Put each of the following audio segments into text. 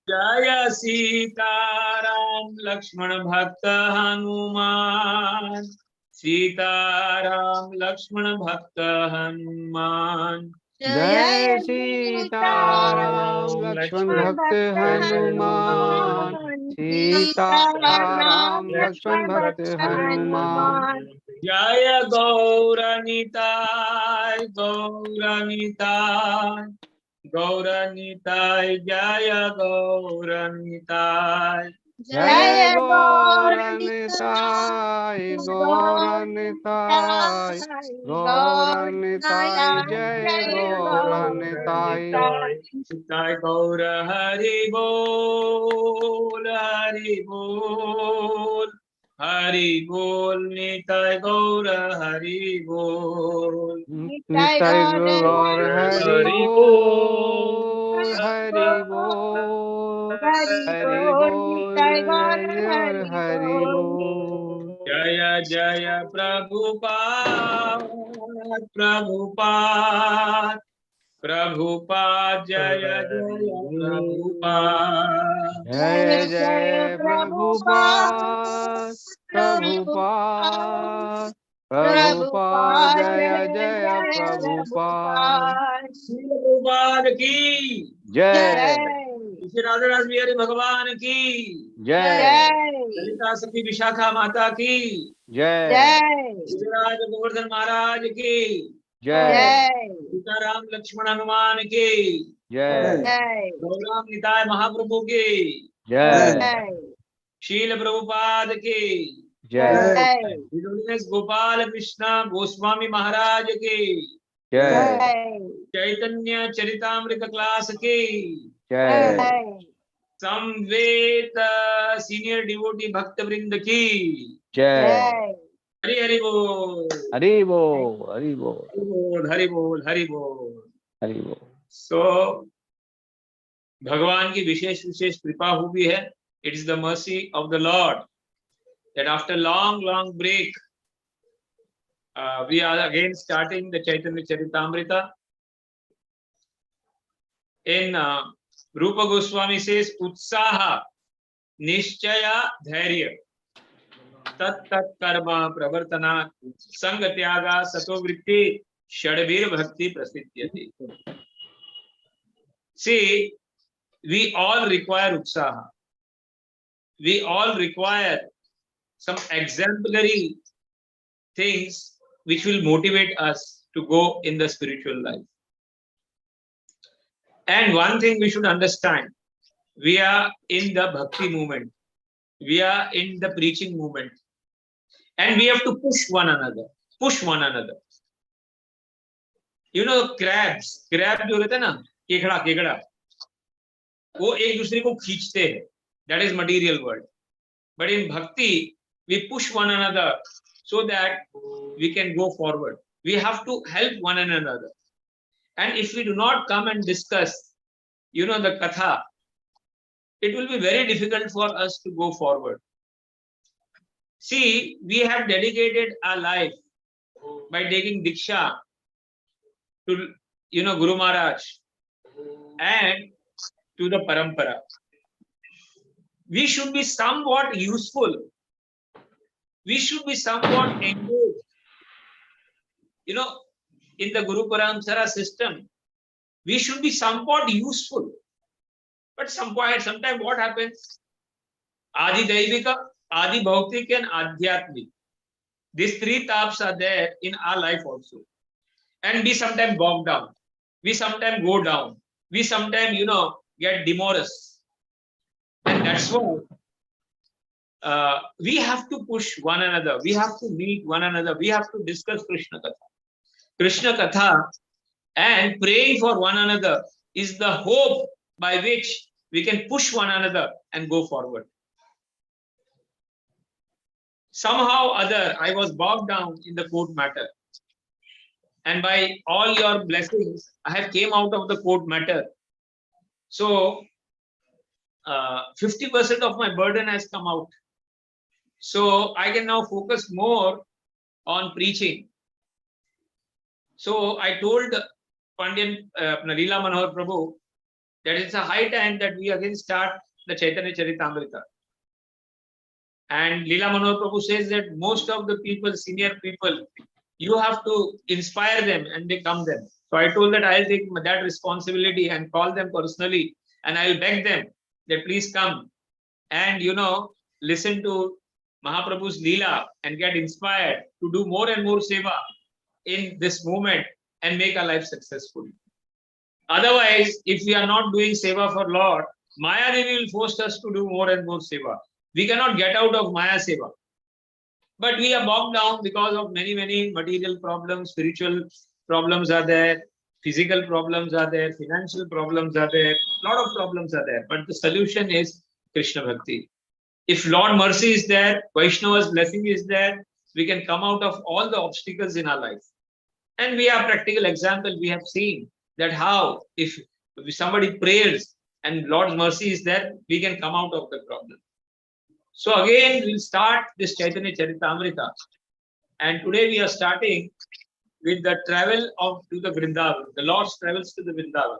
जय सीताराम लक्ष्मण भक्त हनुमान, सीताराम लक्ष्मण भक्त हनुमान। जय सीताराम लक्ष्मण भक्त हनुमान, सीताराम लक्ष्मण भक्त हनुमान। जय गौरनिताय गौरनिताय गौरनिताय, जय गौरनिताय। जय गौरनिताय गौरनिताय गौरनिताय, जय गौरनिताय। निताय गौर हरि बोल, हरि बोल, हरि बोल। निताय गौर हरि बोल, निताय गौर हरि बोल, हरि बोल, हरि बोल, जय गौर हरि बोल। जय जय प्रभुपाद प्रभुपाद प्रभुपाद, जय जय प्रभुपाद। जय जय प्रभुपाद प्रभुपाद प्रभुपाद, जय जय प्रभुपाद। प्रभुपाद की जय श्री राधा बिहारी भगवान की जय ललिता सती विशाखा माता की जय गुजराज गोवर्धन महाराज की जय सीताराम लक्ष्मण हनुमान की जय गौराम निताय महाप्रभु की जय शील प्रभुपाद की जय गोपाल कृष्ण गोस्वामी महाराज की जय चैतन्य चरितामृत क्लास की जय समवेत सीनियर डिवोटी भक्त वृंद की जय। हरि हरि बोल, हरि बोल, हरि बोल, हरि बोल, हरि बोल। हरि बोल। सो भगवान की विशेष विशेष कृपा हुई है। It is the mercy of the Lord that after long break we are again starting the Chaitanya Charitamrita. In Rupa Goswami says utsaha nishchaya dhairya tat tat karma pravartana sang tyaga sato vritti shadbir bhakti prasiddhyati. See, we all require utsaha, we all require some exemplary things which will motivate us to go in the spiritual life. And one thing we should understand, we are in the bhakti movement, we are in the preaching movement, and we have to push one another, push one another. You know, crabs जो रहते हैं ना, केकड़ा केकड़ा, वो एक दूसरे को खींचते हैं, that is material world. But in bhakti we push one another so that we can go forward. We have to help one another. And if we do not come and discuss, you know, the katha, it will be very difficult for us to go forward. See, we have dedicated our life by taking diksha to, you know, Guru Maharaj and to the parampara. We should be somewhat useful. We should be somewhat engaged. You know, in the Guru Parampara system, we should be somewhat useful. But sometimes what happens? Adi Daivika, Adi Bhautik, and Adhyatmik. These three taps are there in our life also. And we sometimes bog down. We sometimes go down. We sometimes, you know, get demoralized. And that's why we have to push one another. We have to meet one another. We have to discuss Krishna Katha. Krishna Katha and praying for one another is the hope by which we can push one another and go forward. Somehow or other, I was bogged down in the court matter. And by all your blessings, I have came out of the court matter. So 50% of my burden has come out. So I can now focus more on preaching. So I told Pandyan Leela Manohar Prabhu that it's a high time that we again start the Chaitanya Charitamrita. And Leela Manohar Prabhu says that most of the people, senior people, you have to inspire them and they come then. So I told that I'll take that responsibility and call them personally and I'll beg them that please come and listen to Mahaprabhu's Leela and get inspired to do more and more seva in this movement and make our life successful. Otherwise, if we are not doing seva for Lord, Maya Devi will force us to do more and more seva. We cannot get out of Maya seva. But we are bogged down because of many, many material problems, spiritual problems are there, physical problems are there, financial problems are there, a lot of problems are there. But the solution is Krishna Bhakti. If Lord mercy is there, Vaishnava's blessing is there, we can come out of all the obstacles in our life. And we have practical example. We have seen that how if somebody prays and Lord's mercy is there, we can come out of the problem. So again, we'll start this Chaitanya Charitamrita. And today we are starting with the travel to the Vrindavan. The Lord's travels to the Vrindavan.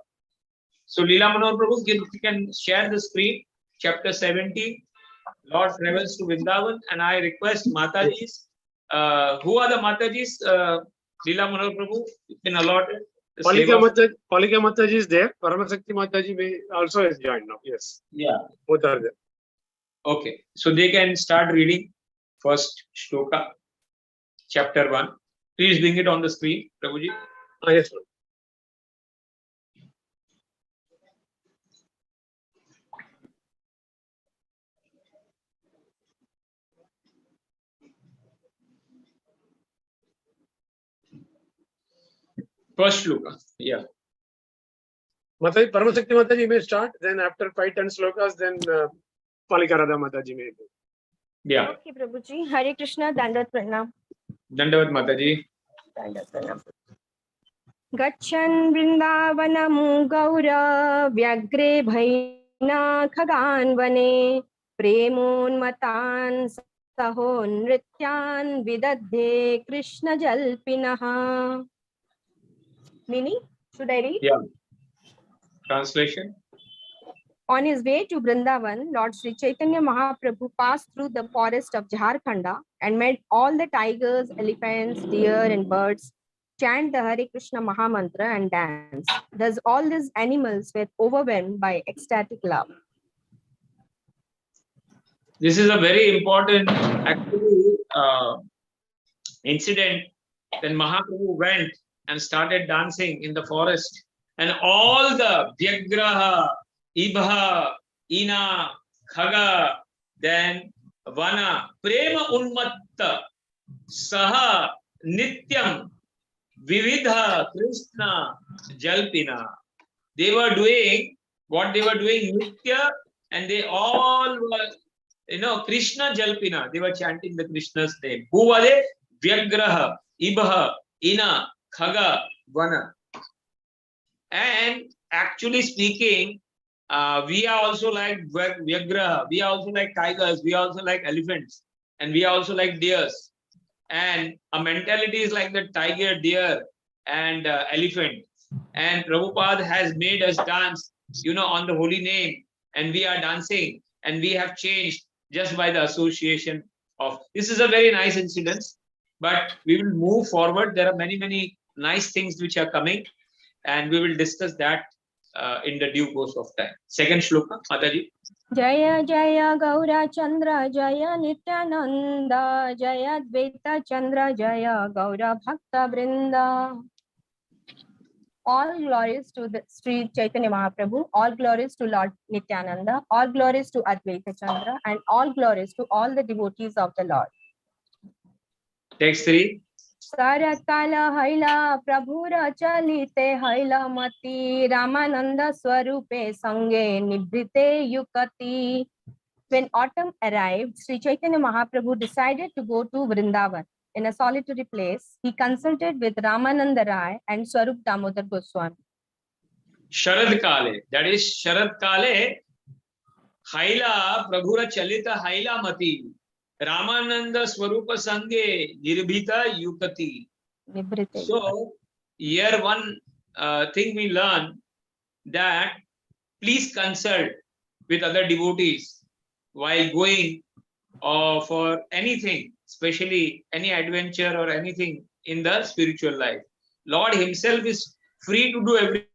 So Leela Manohar Prabhu, you can share the screen, chapter 70. Lord travels to Vrindavan. And I request Matajis. Who are the Matajis? Leela Manohar Prabhu, you can allot it. Palika Mataji is there. Paramasakti Mataji may also has joined now. Yes. Yeah. Both are there. Okay. So they can start reading first shloka, chapter 1. Please bring it on the screen, Prabhuji. Yes, sir. First shloka. Yeah. Mataji, Paramasakti Mataji may start. Then after 5-10 slokas, then Palika Radha Mataji may do. Yeah. Okay, Prabhuji. Hare Krishna, Dandavat Pranam. Dandavat Mataji. Dandavat Pranam. Gachan Vrindavanam Gaura Vyagre Bhaina Khagan Vane Premon Matan Sahon Nrityan Vidadhe Krishna Jalpinaha. Meaning, should I read? Yeah. Translation. On his way to Vrindavan, Lord Sri Chaitanya Mahaprabhu passed through the forest of Jharkhanda and met all the tigers, elephants, deer, and birds chant the Hare Krishna Mahamantra and dance. Thus, all these animals were overwhelmed by ecstatic love. This is a very important, actually, incident. When Mahaprabhu went and started dancing in the forest, and all the Vyagraha, Ibha, Ina, Khaga, then Vana, Prema Unmatta, Saha, Nityam, Vividha, Krishna, Jalpina. They were doing what they were doing, Nitya, and they all were, Krishna Jalpina. They were chanting the Krishna's name. Who were they? Vyagraha, Ibha, Ina, Khaga, Vana. And actually speaking, we are also like Vyagraha, we are also like tigers, we are also like elephants, and we are also like deers. And a mentality is like the tiger, deer, and elephant. And Prabhupada has made us dance, on the holy name, and we are dancing, and we have changed just by the association of. This is a very nice incident, but we will move forward. There are many, many nice things which are coming, and we will discuss that in the due course of time. Second shloka, Mataji. Jaya Jaya Gaura Chandra Jaya Nityananda Jaya Dvaita Chandra Jaya Gaura Bhakta Brinda. All glories to the Sri Chaitanya Mahaprabhu, all glories to Lord Nityananda, all glories to Advaita Chandra, and all glories to all the devotees of the Lord. Text 3. Sarakala Haila Prabhura Chalite Haila Mati Ramananda Swarupe Sange Nibrite Yukati. When autumn arrived, Sri Chaitanya Mahaprabhu decided to go to Vrindavan. In a solitary place, he consulted with Ramananda Rai and Swarup Damodar Goswami. Sharad Kale, that is Sharad Kale, Haila Prabhura Chalita Haila Mati, Ramananda Swarupa Sange Nirbhita Yukati. So, here one thing we learn that please consult with other devotees while going for anything, especially any adventure or anything in the spiritual life. Lord himself is free to do everything.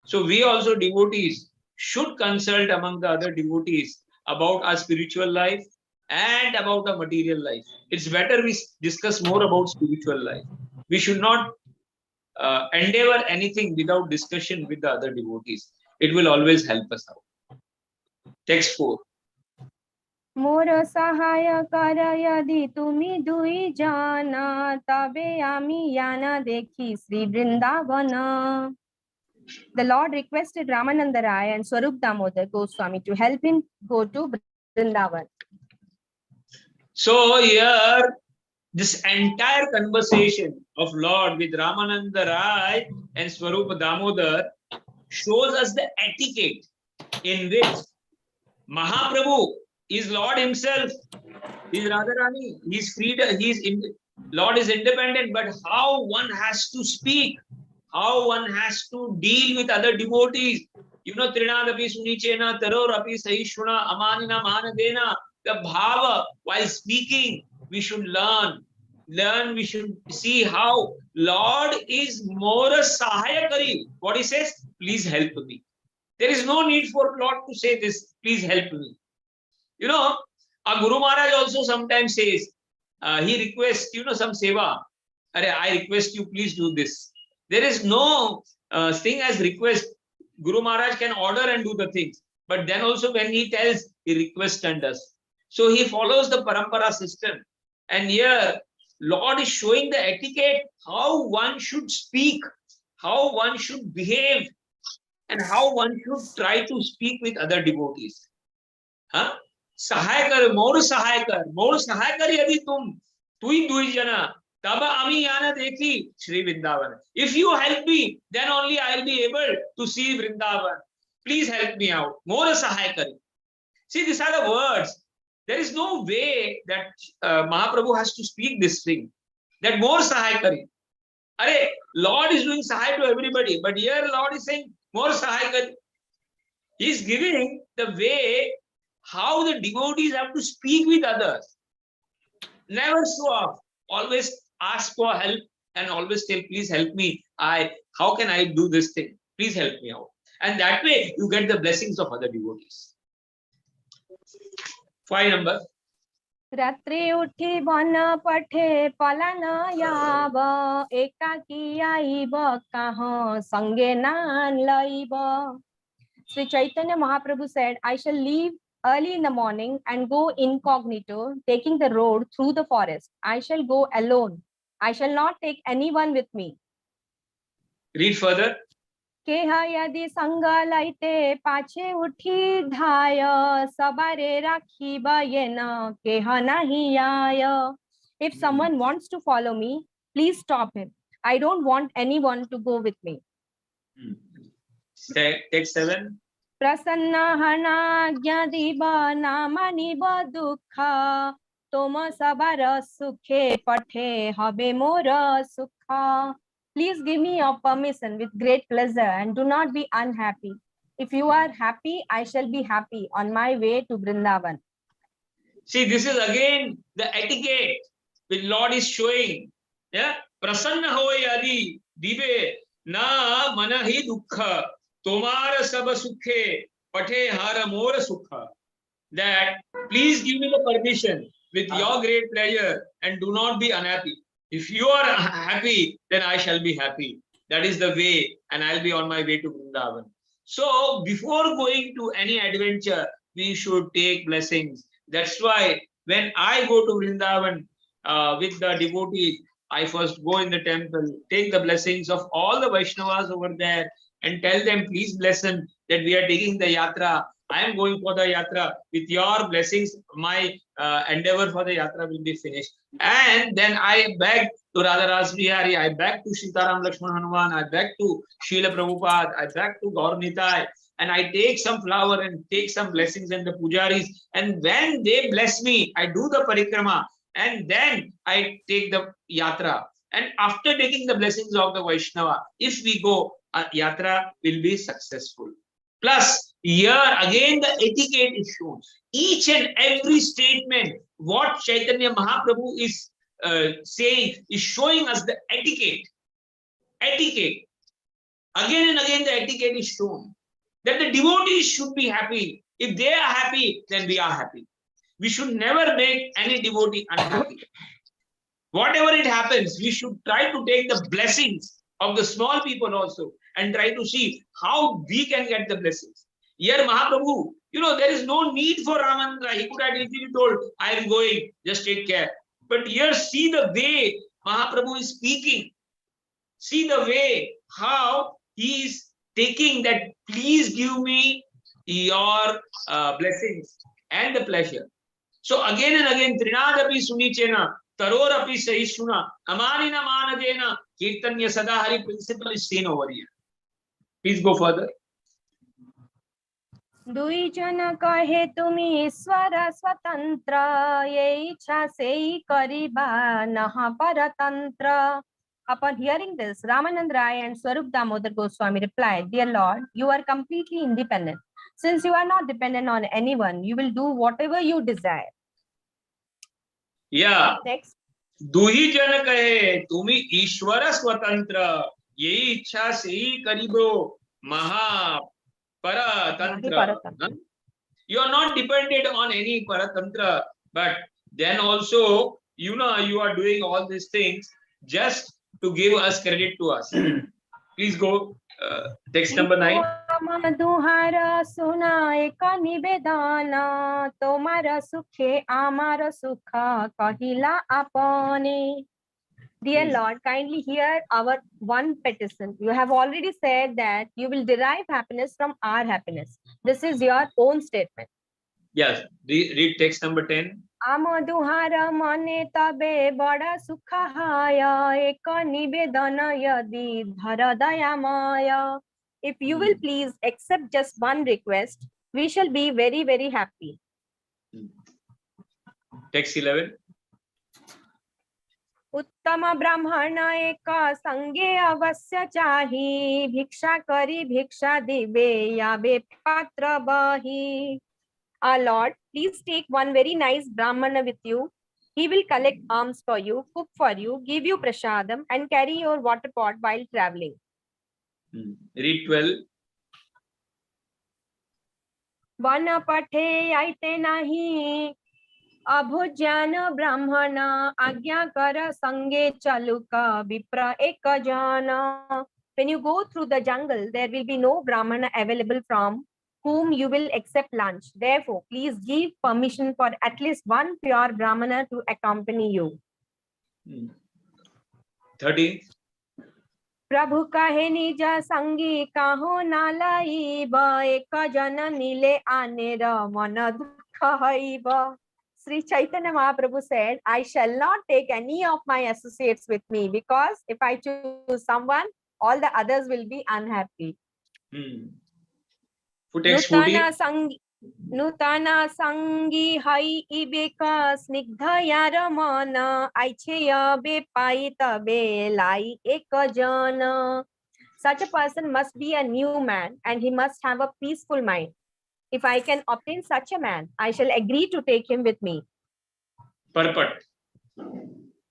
So we also devotees should consult among the other devotees about our spiritual life and about our material life. It's better we discuss more about spiritual life. We should not endeavor anything without discussion with the other devotees. It will always help us out. Text 4. मोर सहाय कर यदि तुमी दुई जाना तबे आमी याना देखी Shri Vrindavan. The Lord requested Ramananda Rai and Swarup Damodar Goswami to help him go to Vrindavan. So here, this entire conversation of Lord with Ramananda Rai and Swarup Damodar shows us the etiquette in which Mahaprabhu is Lord himself, is Radharani, he's free, Lord is independent, but how one has to speak, how one has to deal with other devotees. You know, Trinadapi Sunichena, Tarorapi Sahishuna, Amanina Manadena, the bhava while speaking, we should learn. We should see how Lord is more sahayakari. What he says, please help me. There is no need for Lord to say this, please help me. You know, our Guru Maharaj also sometimes says, he requests, some seva. I request you, please do this. There is no thing as request. Guru Maharaj can order and do the things. But then also when he tells, he requests and does. So he follows the parampara system. And here, Lord is showing the etiquette, how one should speak, how one should behave, and how one should try to speak with other devotees. Huh? सहाय कर मोर सहाय कर यदि तू ही दुई जना तब आमी याना देखी Shri Vrindavan. If you help me, then only I'll be able to see Vrindavan. Please help me out. मोर सहाय कर. See, these are the words. There is no way that Mahaprabhu has to speak this thing. That more sahay kari. Are Lord is doing sahay to everybody, but here Lord is saying more sahay kari. He is giving the way how the devotees have to speak with others. Never show off. Always ask for help and always tell, please help me. How can I do this thing? Please help me out. And that way you get the blessings of other devotees. 5 number. रात्रि उठी बन पठे पलान याब एकाकी आइब कहाँ संगे नान लइब. Sri Chaitanya Mahaprabhu said, I shall leave early in the morning and go incognito, taking the road through the forest. I shall go alone. I shall not take anyone with me. Read further. केह यदि संग लैते पाछे उठी धाय सबारे राखिब येन केह नहीं आय. If someone wants to follow me, please stop him. I don't want anyone to go with me. Text 7. प्रसन्न हनाज्ञा दिब नामानिब दुख तोम सबार सुखे पठे हबे मोर सुख. Please give me your permission with great pleasure and do not be unhappy. If you are happy, I shall be happy on my way to Vrindavan. See, this is again the etiquette which Lord is showing. Yeah, prasanna ho yadi dive na manahi dukkha tomara sab sukhe pathe hara mora sukha. That please give me the permission with your great pleasure and do not be unhappy. If you are happy, then I shall be happy. That is the way, and I'll be on my way to Vrindavan. So before going to any adventure, we should take blessings. That's why when I go to Vrindavan with the devotees, I first go in the temple, take the blessings of all the Vaishnavas over there and tell them, please bless them that we are taking the yatra. I am going for the yatra. With your blessings, my endeavor for the yatra will be finished. And then I beg to Radha Ras Bihari, I beg to Sitaram Lakshman Hanuman, I beg to Srila Prabhupada, I beg to Gaur Nitai, and I take some flower and take some blessings and the pujaris. And when they bless me, I do the parikrama and then I take the yatra. And after taking the blessings of the Vaishnava, if we go yatra will be successful. Plus, here again the etiquette is shown. Each and every statement, what Chaitanya Mahaprabhu is saying, is showing us the etiquette. Etiquette. Again and again, the etiquette is shown that the devotees should be happy. If they are happy, then we are happy. We should never make any devotee unhappy. Whatever it happens, we should try to take the blessings of the small people also and try to see how we can get the blessings. Here, Mahaprabhu, there is no need for Ramanandra. He could have easily told, I am going, just take care. But here, see the way Mahaprabhu is speaking. See the way how he is taking that, please give me your blessings and the pleasure. So again and again, Trinadapi Sunichena, Tarorapi Sahishuna, Amanina Manadena, Kirtanya Sadahari principle is seen over here. Please go further. दुई जन कहे तुमी ईश्वर स्वतंत्र ये इच्छा से ही करिबा नह परतंत्र. Upon hearing this, Ramanand Rai and Swarup Damodar Goswami replied, Dear Lord, you are completely independent. Since you are not dependent on anyone, you will do whatever you desire. Yeah. Next. दुही जन कहे तुमी ईश्वर स्वतंत्र ये इच्छा से ही करिबो महा Paratantra. You are not dependent on any Paratantra, but then also, you are doing all these things just to give us credit to us. Please go. Text number 9. Madhuhara suna eka nibedana tomara sukhe amara sukha kahila apane. Dear Lord, kindly hear our one petition. You have already said that you will derive happiness from our happiness. This is your own statement. Yes. Read text number 10. Amaduhara mane tabe bada sukha haya eka nibedana yadi dharadaya maya. If you will please accept just one request, we shall be very, very happy. Text 11. उत्तम ब्राह्मण एक संगे अवश्य चाही भिक्षा करी भिक्षा दिवे यावे पात्र बही. Our Lord, please take one very nice brahmana with you. He will collect alms for you, cook for you, give you prasadam, and carry your water pot while traveling. Read 12. One पठे आइते नहीं अभोज्ञान ब्राह्मण आज्ञा कर संगे चलुका विप्र एक जन. When you go through the jungle, there will be no brahmana available from whom you will accept lunch. Therefore, please give permission for at least one pure brahmana to accompany you. 13. प्रभु कहे निज संगी कहो नालाइब एक जन नीले आने र मन दुख हईब. Sri Chaitanya Mahaprabhu said, I shall not take any of my associates with me because if I choose someone, all the others will be unhappy. Nutana sangi hai ibeka snigdhaya ramana aicheya be paita be lai ekajana. Such a person must be a new man and he must have a peaceful mind. If I can obtain such a man, I shall agree to take him with me. Purport.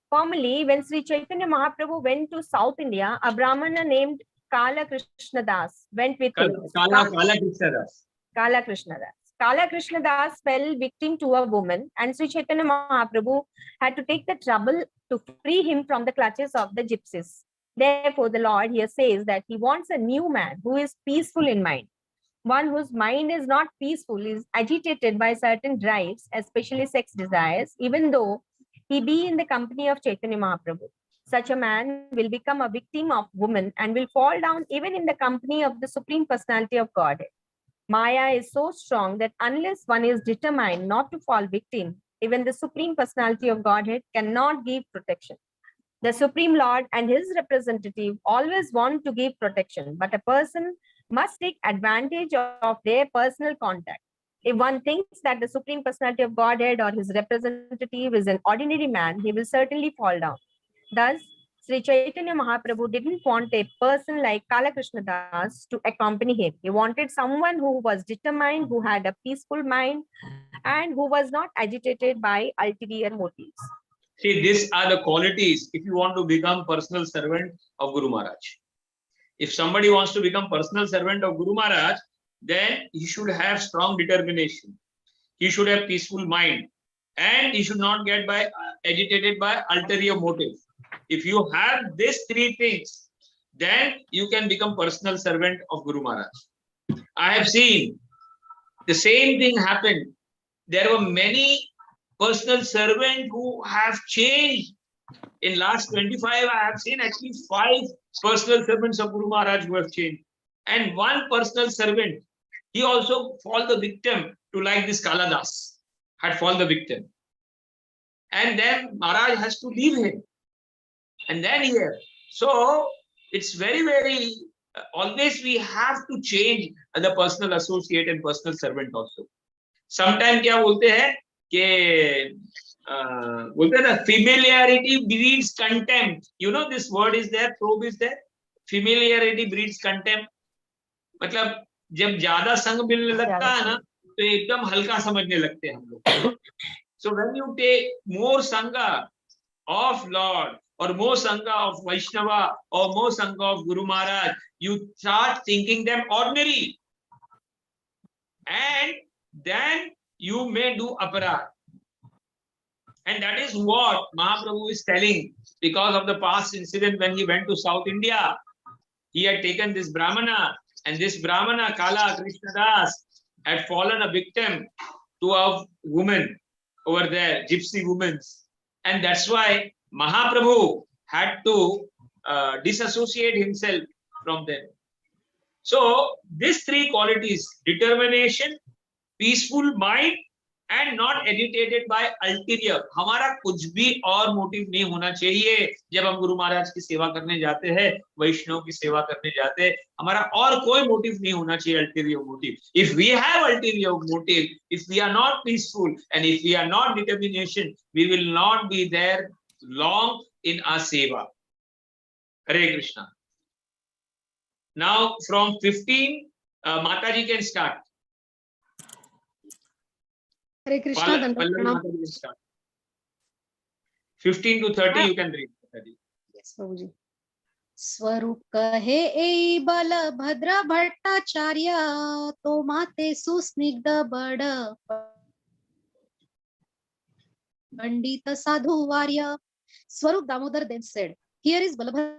Formerly, when Sri Chaitanya Mahaprabhu went to South India, a Brahmana named Kala Krishna Das went with him. Kala Krishna Das. Kala Krishna Das. Kala Krishna Das fell victim to a woman, and Sri Chaitanya Mahaprabhu had to take the trouble to free him from the clutches of the gypsies. Therefore, the Lord here says that he wants a new man who is peaceful in mind. One whose mind is not peaceful, is agitated by certain drives, especially sex desires, even though he be in the company of Chaitanya Mahaprabhu. Such a man will become a victim of woman and will fall down even in the company of the Supreme Personality of Godhead. Maya is so strong that unless one is determined not to fall victim, even the Supreme Personality of Godhead cannot give protection. The Supreme Lord and his representative always want to give protection, but a person must take advantage of their personal contact. If one thinks that the Supreme Personality of Godhead or his representative is an ordinary man, he will certainly fall down. Thus, Sri Chaitanya Mahaprabhu didn't want a person like Kala Krishna Das to accompany him. He wanted someone who was determined, who had a peaceful mind, and who was not agitated by ulterior motives. See, these are the qualities if you want to become personal servant of Guru Maharaj. If somebody wants to become personal servant of Guru Maharaj, then he should have strong determination. He should have peaceful mind, and he should not get agitated by ulterior motive. If you have these three things, then you can become personal servant of Guru Maharaj. I have seen the same thing happen. There were many personal servants who have changed. In last 25, I have seen at least 5 personal servants of Guru Maharaj who have changed. And one personal servant, he also fall the victim to like this Kaladas, had fallen the victim. And then Maharaj has to leave him. And then here. So it's very, very, always we have to change the personal associate and personal servant also. Sometimes क्या बोलते हैं कि बोलते हैं ना, familiarity breeds contempt. You know this word is there, probe is there. Familiarity breeds contempt. मतलब जब ज्यादा संग मिलने लगता है ना, तो एकदम हल्का समझने लगते हैं हम लोग. So when you take more sangha of Lord or more sangha of Vaishnava or more sangha of Guru Maharaj, you start thinking them ordinary, and then you may do aparad. And that is what Mahaprabhu is telling because of the past incident when he went to South India. He had taken this Brahmana, and this Brahmana, Kala Krishna Das, had fallen a victim to a woman over there, gypsy women. And that's why Mahaprabhu had to disassociate himself from them. So these three qualities, determination, peaceful mind, and not agitated by ulterior. हमारा कुछ भी और motive नहीं होना चाहिए जब हम गुरु महाराज की सेवा करने जाते हैं, वैष्णव की सेवा करने जाते हैं. हमारा और कोई मोटिव नहीं होना चाहिए ulterior motive. If we have ulterior motive, if we are not peaceful and if we are not determination, we will not be there long in our seva. Hare Krishna. Now from 15, Mataji can start. Hare Krishna. Mataji can start. 15 to 30 you can read. Yes, Prabhuji. स्वरूप कहे ए बलभद्र भट्टाचार्य तो माते सुस्निग्ध बड़ पंडित साधु वार्य. Swarup Damodar then said, here is Balabhadra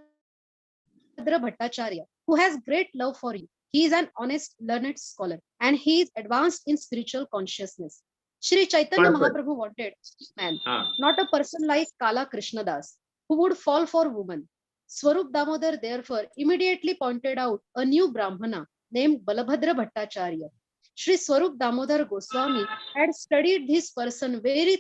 Bhattacharya, who has great love for you. He is an honest, learned scholar, and he is advanced in spiritual consciousness. Shri Chaitanya Mahaprabhu wanted man, not a person like Kala Krishna Das, who would fall for woman. Swarup Damodar therefore immediately pointed out a new Brahmana named Balabhadra Bhattacharya. Shri Swarup Damodar Goswami had studied this person very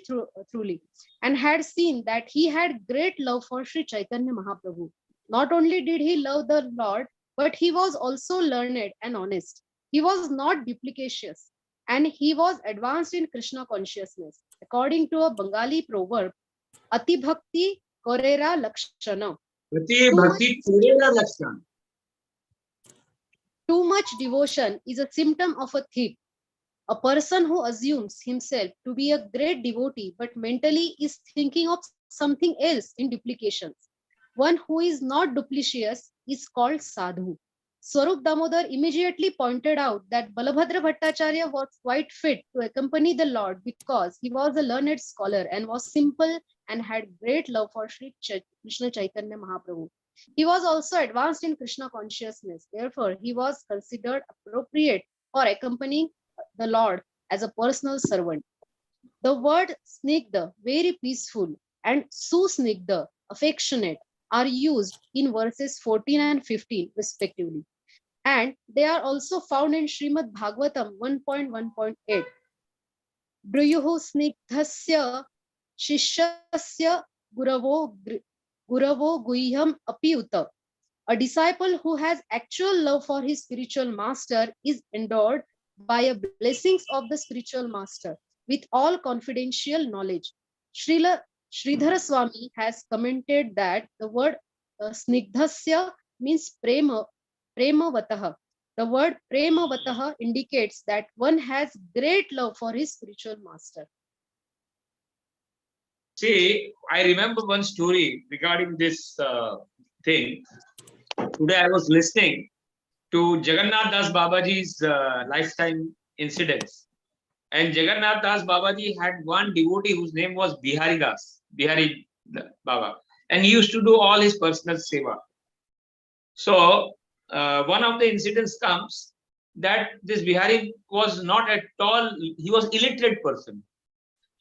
truly and had seen that he had great love for Shri Chaitanya Mahaprabhu. Not only did he love the Lord, but he was also learned and honest. He was not duplicitous, and he was advanced in Krishna consciousness. According to a Bengali proverb, Ati Bhakti Korera Lakshana. Too much devotion is a symptom of a thief. A person who assumes himself to be a great devotee but mentally is thinking of something else in duplications. One who is not duplicitous is called sadhu. Swarup Damodar immediately pointed out that Balabhadra Bhattacharya was quite fit to accompany the Lord because he was a learned scholar and was simple and had great love for Sri Krishna Chaitanya Mahaprabhu. He was also advanced in Krishna consciousness. Therefore, he was considered appropriate for accompanying the Lord as a personal servant. The word snigdha, very peaceful, and susnigdha, affectionate, are used in verses 14 and 15 respectively. And they are also found in Srimad Bhagavatam 1.1.8. Bruyuhu snigdhasya shishyasya guravo guhyam apiyuta. A disciple who has actual love for his spiritual master is endowed by a blessings of the spiritual master with all confidential knowledge. Sridhara Swami has commented that the word snigdhasya means premavatah. The word premavatah indicates that one has great love for his spiritual master. See, I remember one story regarding this thing. Today I was listening to Jagannath Das Babaji's lifetime incidents. And Jagannath Das Babaji had one devotee whose name was Bihari Baba. And he used to do all his personal seva. So, one of the incidents comes that this Bihari was not at all, he was illiterate person.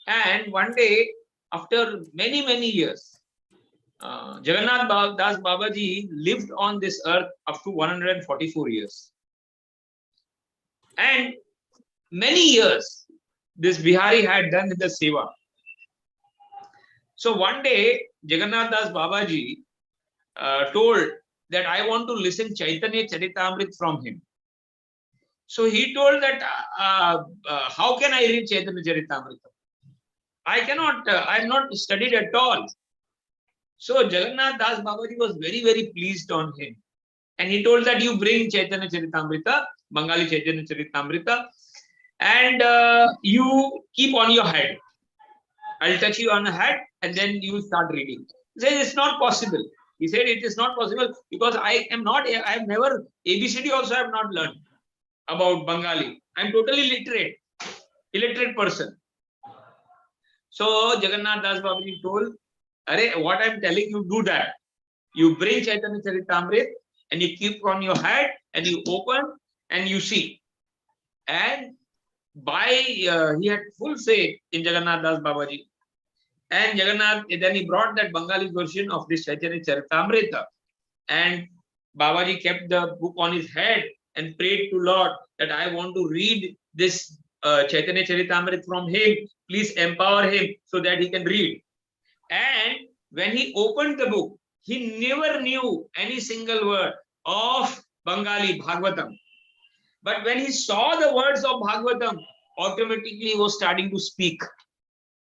And one day, after many years, Jagannath Das Babaji lived on this earth up to 144 years. And many years, this Bihari had done the seva. So one day, Jagannath Das Babaji told that I want to listen Chaitanya Charitamrit from him. So he told that, how can I read Chaitanya Charitamrit? I cannot, I am not studied at all. So Jagannath Das Babaji was very pleased on him. And he told that you bring Chaitanya Charitamrita, Bengali Chaitanya Charitamrita, and you keep on your head. I'll touch you on the head and then you will start reading. He said, it's not possible. He said, it is not possible because I have never, ABCD also I have not learned about Bengali. I'm totally illiterate person. So Jagannath Das Babaji told, what I'm telling you, do that. You bring Chaitanya Charitamrit and you keep on your head and you open and you see. And he had full faith in Jagannath Das Babaji. And Jagannath, then he brought that Bengali version of this Chaitanya Charitamrita. And Babaji kept the book on his head and prayed to Lord that I want to read this Chaitanya Charitamrita from him. Please empower him so that he can read. And when he opened the book, he never knew any single word of Bengali Bhagavatam. But when he saw the words of Bhagavatam, automatically he was starting to speak.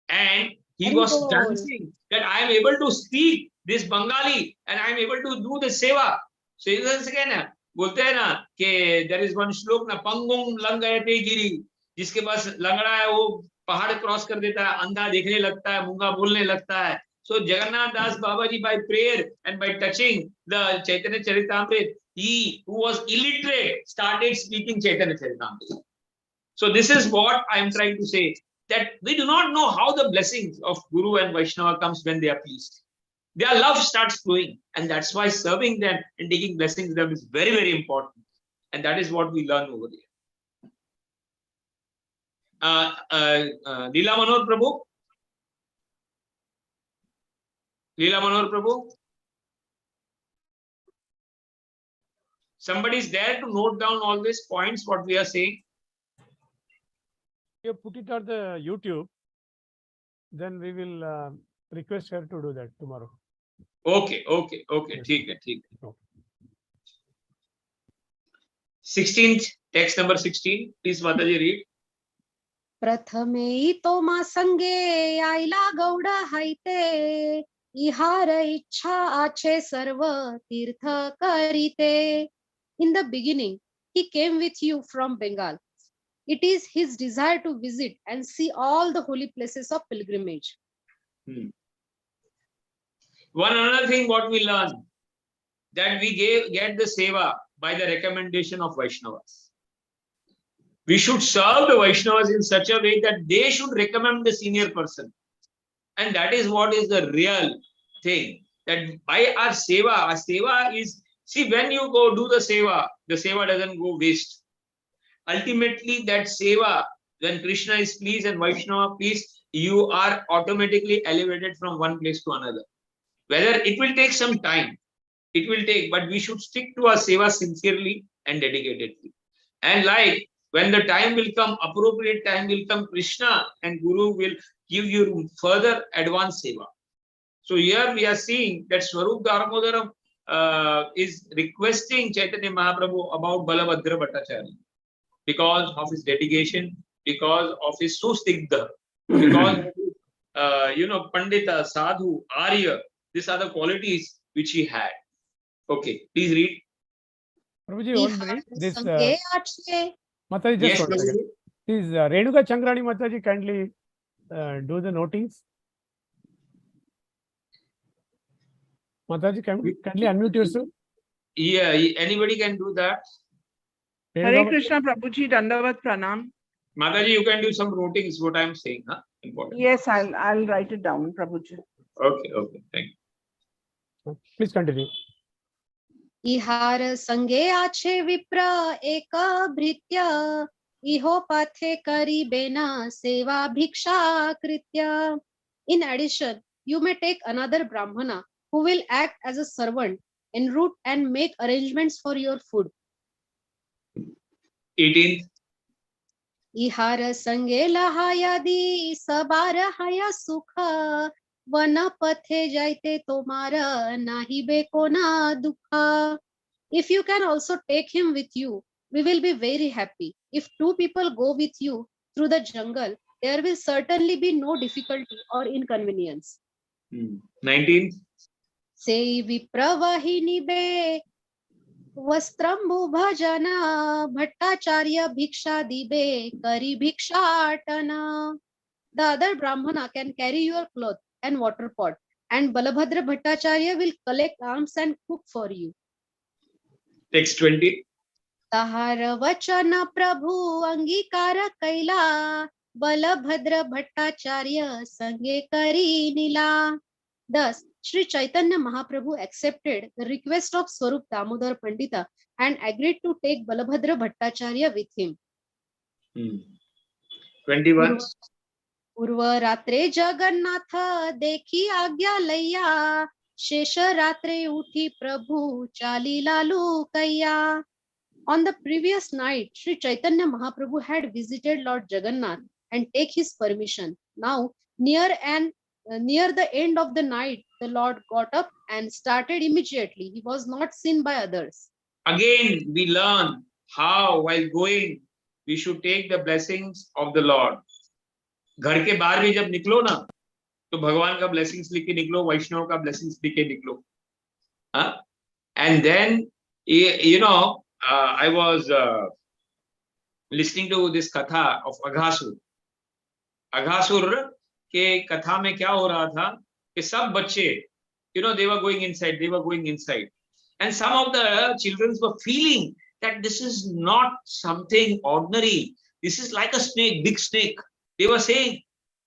And he was dancing that I am able to speak this Bengali and I am able to do the seva. So he was again, बोलते हैं ना कि there is one श्लोक ना पंगुम लंगयते गिरी, जिसके पास लंगड़ा है वो पहाड़ क्रॉस कर देता है, अंधा देखने लगता है, मूंगा बोलने लगता है. So Jagannath Das Babaji, by prayer and by touching the Chaitanya Charitamrit, he who was illiterate started speaking Chaitanya Charitamrit. So this is what I am trying to say, that we do not know how the blessings of Guru and Vaishnava comes when they are pleased. Their love starts flowing, and that's why serving them and taking blessings from them is very important. And that is what we learn over there. Leela Manor Prabhu. Leela Manor Prabhu. Somebody is there to note down all these points, what we are saying. You put it on the YouTube, then we will request her to do that tomorrow. Okay. Yes. ठीक है. 16th, text number 16. Please, Mataji, read. प्रथमे तो मा संगे आईला गौड हायते इहार इच्छा आचे सर्व तीर्थ करीते. In the beginning, he came with you from Bengal. It is his desire to visit and see all the holy places of pilgrimage. One another thing what we learn, that we get the seva by the recommendation of Vaishnavas. We should serve the Vaishnavas in such a way that they should recommend the senior person. And that is what is the real thing. That by our seva is, see, when you go do the seva doesn't go waste. Ultimately, that seva, when Krishna is pleased and Vaishnava pleased, you are automatically elevated from one place to another. Whether it will take some time, but we should stick to our seva sincerely and dedicatedly. And like when the time will come, appropriate time will come, Krishna and Guru will give you further advanced seva. So here we are seeing that Swarup Dharmodaram is requesting Chaitanya Mahaprabhu about Balabhadra Bhattacharya because of his dedication, because of his sustigdha, because Pandita, Sadhu, Arya. These are the qualities which he had. Okay, please read. Prabhuji, one minute. This Sange ache. Mataji, just Yes, one second. Prabhuji. Please, Renuka Changrani Mataji, kindly do the notings. Mataji, kindly unmute yourself. Yeah, anybody can do that. Renuka Hare Mataji. Krishna Prabhuji, Dandavat Pranam. Mataji, you can do some notings, what I'm saying, huh? Important. Yes, I'll write it down, Prabhuji. Okay, thank you. Please continue. इहार संगे आछे विप्र एक भृत्य इहो पथे करी बेना सेवा भिक्षा कृत्य. In addition, you may take another Brahmana who will act as a servant en route and make arrangements for your food. 18th. इहार संगे लहायदी सबार हया सुख वन पथे जाइते तोमारा नाही बेको ना दुखा. If you can also take him with you, we will be very happy. If two people go with you through the jungle, there will certainly be no difficulty or inconvenience. 19th. Sei vipravahini be वस्त्रंबु भजन भट्टाचार्य भिक्षा दिबे करी भिक्षाटना. The other Brahmana can carry your cloth and water pot, and Balabhadra Bhattacharya will collect alms and cook for you. Text 20. तहार वचन प्रभु अंगीकार कैला बलभद्र भट्टाचार्य संगे करी नीला. Thus, Sri Chaitanya Mahaprabhu accepted the request of Swarup Damodar Pandita and agreed to take Balabhadra Bhattacharya with him. 21. पूर्व रात्रे जगन्नाथ देखी आज्ञा लैया शेष रात्रे उठी प्रभु चाली लालू कैया. On the previous night, Sri Chaitanya Mahaprabhu had visited Lord Jagannath and take his permission. Now, near the end of the night, the Lord got up and started immediately. He was not seen by others. Again, we learn how, while going, we should take the blessings of the Lord. घर के बाहर भी जब निकलो ना, तो भगवान का blessings लेके निकलो, वैष्णव का blessings लेके निकलो. हाँ? And then, you know, I was listening to this katha of Aghasur. Aghasur के कथा में क्या हो रहा था कि सब बच्चे, you know, they were going inside, and some of the children were feeling that this is not something ordinary, this is like a snake, big snake. They were saying,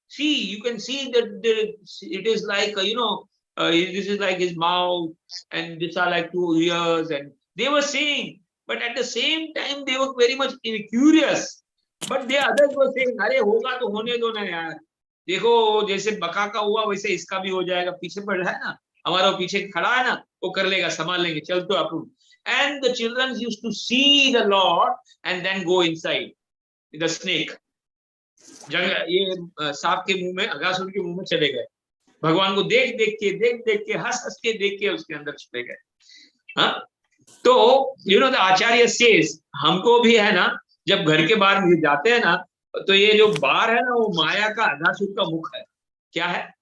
see, you can see that it is like this is like his mouth, and these are like two ears, and they were saying, but at the same time they were very much curious. But the others were saying, अरे होगा तो होने दो ना यार, देखो जैसे बका का हुआ वैसे इसका भी हो जाएगा, पीछे पड़ रहा है ना, हमारा पीछे खड़ा है ना, वो कर लेगा, संभाल लेंगे, चल तो अपन. And the children used to see the Lord and then go inside the snake. ये सांप के मुंह में, अगासुर के मुंह में चले गए, भगवान को देख देख के हंस के देख के उसके अंदर चले गए. हाँ, तो you know the Acharya says, हमको भी है ना, जब घर के बाहर जाते हैं ना, तो ये जो बाहर है ना, वो माया का अघासुर का मुख है. क्या है?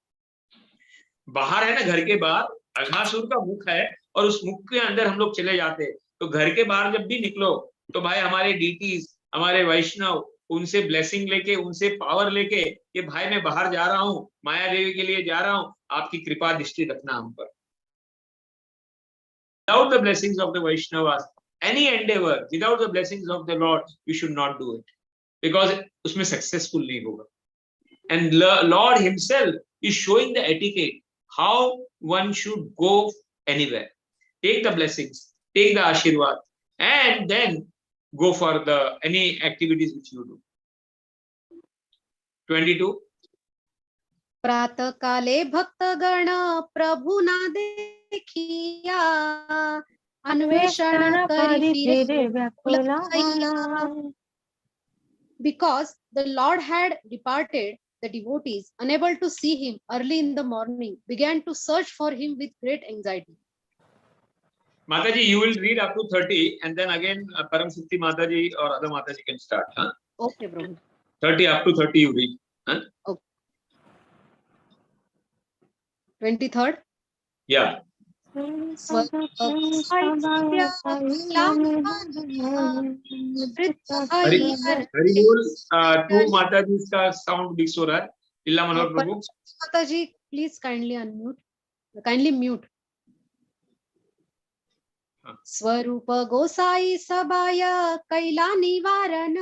बाहर है ना, घर के बाहर अघासुर का मुख है, और उस मुख के अंदर हम लोग चले जाते हैं. तो घर के बाहर जब भी निकलो, तो भाई हमारे डीटीज, हमारे वैष्णव, उनसे ब्लेसिंग लेके, उनसे पावर लेके, कि भाई मैं बाहर जा रहा हूँ, माया देवी के लिए जा रहा हूँ, आपकी कृपा दृष्टि रखना हम पर. Without the blessings of the Vaishnavas, any endeavor, without the blessings of the Lord, we should not do it, because उसमें successful नहीं होगा. And Lord himself is showing the etiquette, how one should go anywhere. Take the blessings, take the Ashirwad, and then go for any activities which you do. 22. प्रातः काले भक्तगण प्रभु ना देखिया अन्वेषण करी फिरे व्याकुल भैया. Because the Lord had departed, the devotees, unable to see him early in the morning, began to search for him with great anxiety. Mataji, you will read up to 30, and then again Param Shakti Mataji or other Mataji can start. Huh? Okay, Brahma. 30 up to 30 you read. Huh? Okay. 23rd. Yeah. Hari Hari बोल। To माता जी का sound mix हो रहा है। लीला मनोहर प्रभु। Mataji, please kindly unmute. Kindly mute. स्वरूप गोसाई सबाय कैला निवारण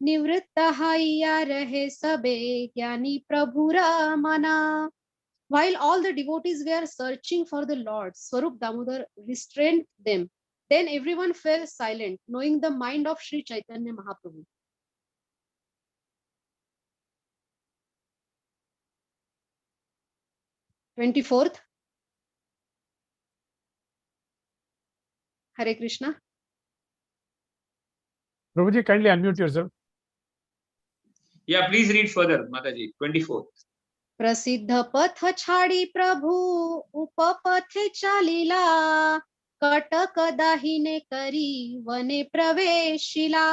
निवृत्त हैया रहे सबे ज्ञानी प्रभुर मना. While all the devotees were searching for the Lord, Swarup Damodar restrained them. Then everyone fell silent, knowing the mind of Sri Chaitanya Mahaprabhu. "24th. Hare Krishna. Prabhuji, kindly unmute yourself. Yeah, please read further, Mataji. 24th. प्रसिद्ध पथ छाड़ी प्रभु उपपथे चालीला कटक दाहिने करी वने प्रवेशिला.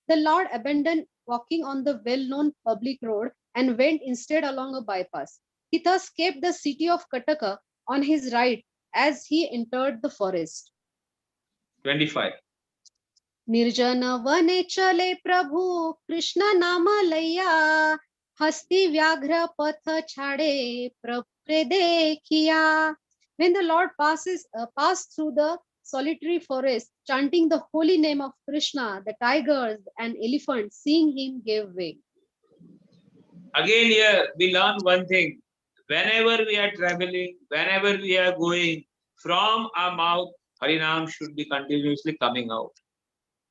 The Lord abandoned walking on the well-known public road and went instead along a bypass. He thus kept the city of Kataka on his right as he entered the forest. 25. निर्जन वने चले प्रभु कृष्ण नाम लैया हस्ती व्याघ्र पथ छाड़े प्रभु देखिया. When the Lord passed through the solitary forest, chanting the holy name of Krishna, the tigers and elephants, seeing him, gave way. Again, here we learn one thing. Whenever we are traveling, whenever we are going, from our mouth, Harinam should be continuously coming out.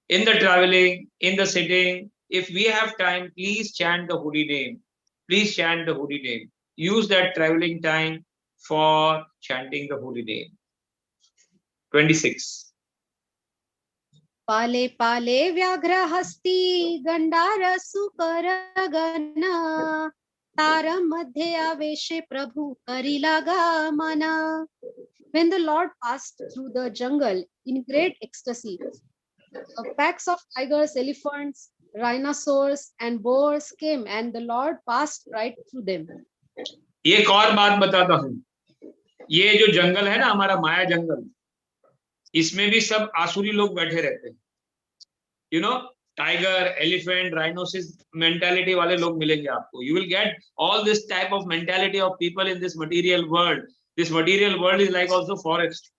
In the traveling, in the sitting, if we have time, please chant the holy name. Please chant the holy name. Use that traveling time for chanting the holy name. 26. पाले पाले व्याघ्र हस्ती गंडार सुकर गण तार मध्ये आवेशे प्रभु करिला गमन. When the Lord passed through the jungle in great ecstasy, packs of tigers, elephants, rhinoceros and boars came and the Lord passed right through them. ये एक और बात बताता हूं, ये जो जंगल है ना हमारा माया जंगल, इसमें भी सब आसुरी लोग बैठे रहते हैं. You know, tiger, elephant, rhinoceros mentality वाले लोग मिलेंगे आपको. You will get all this type of mentality of people in this material world. This material world is like also forest.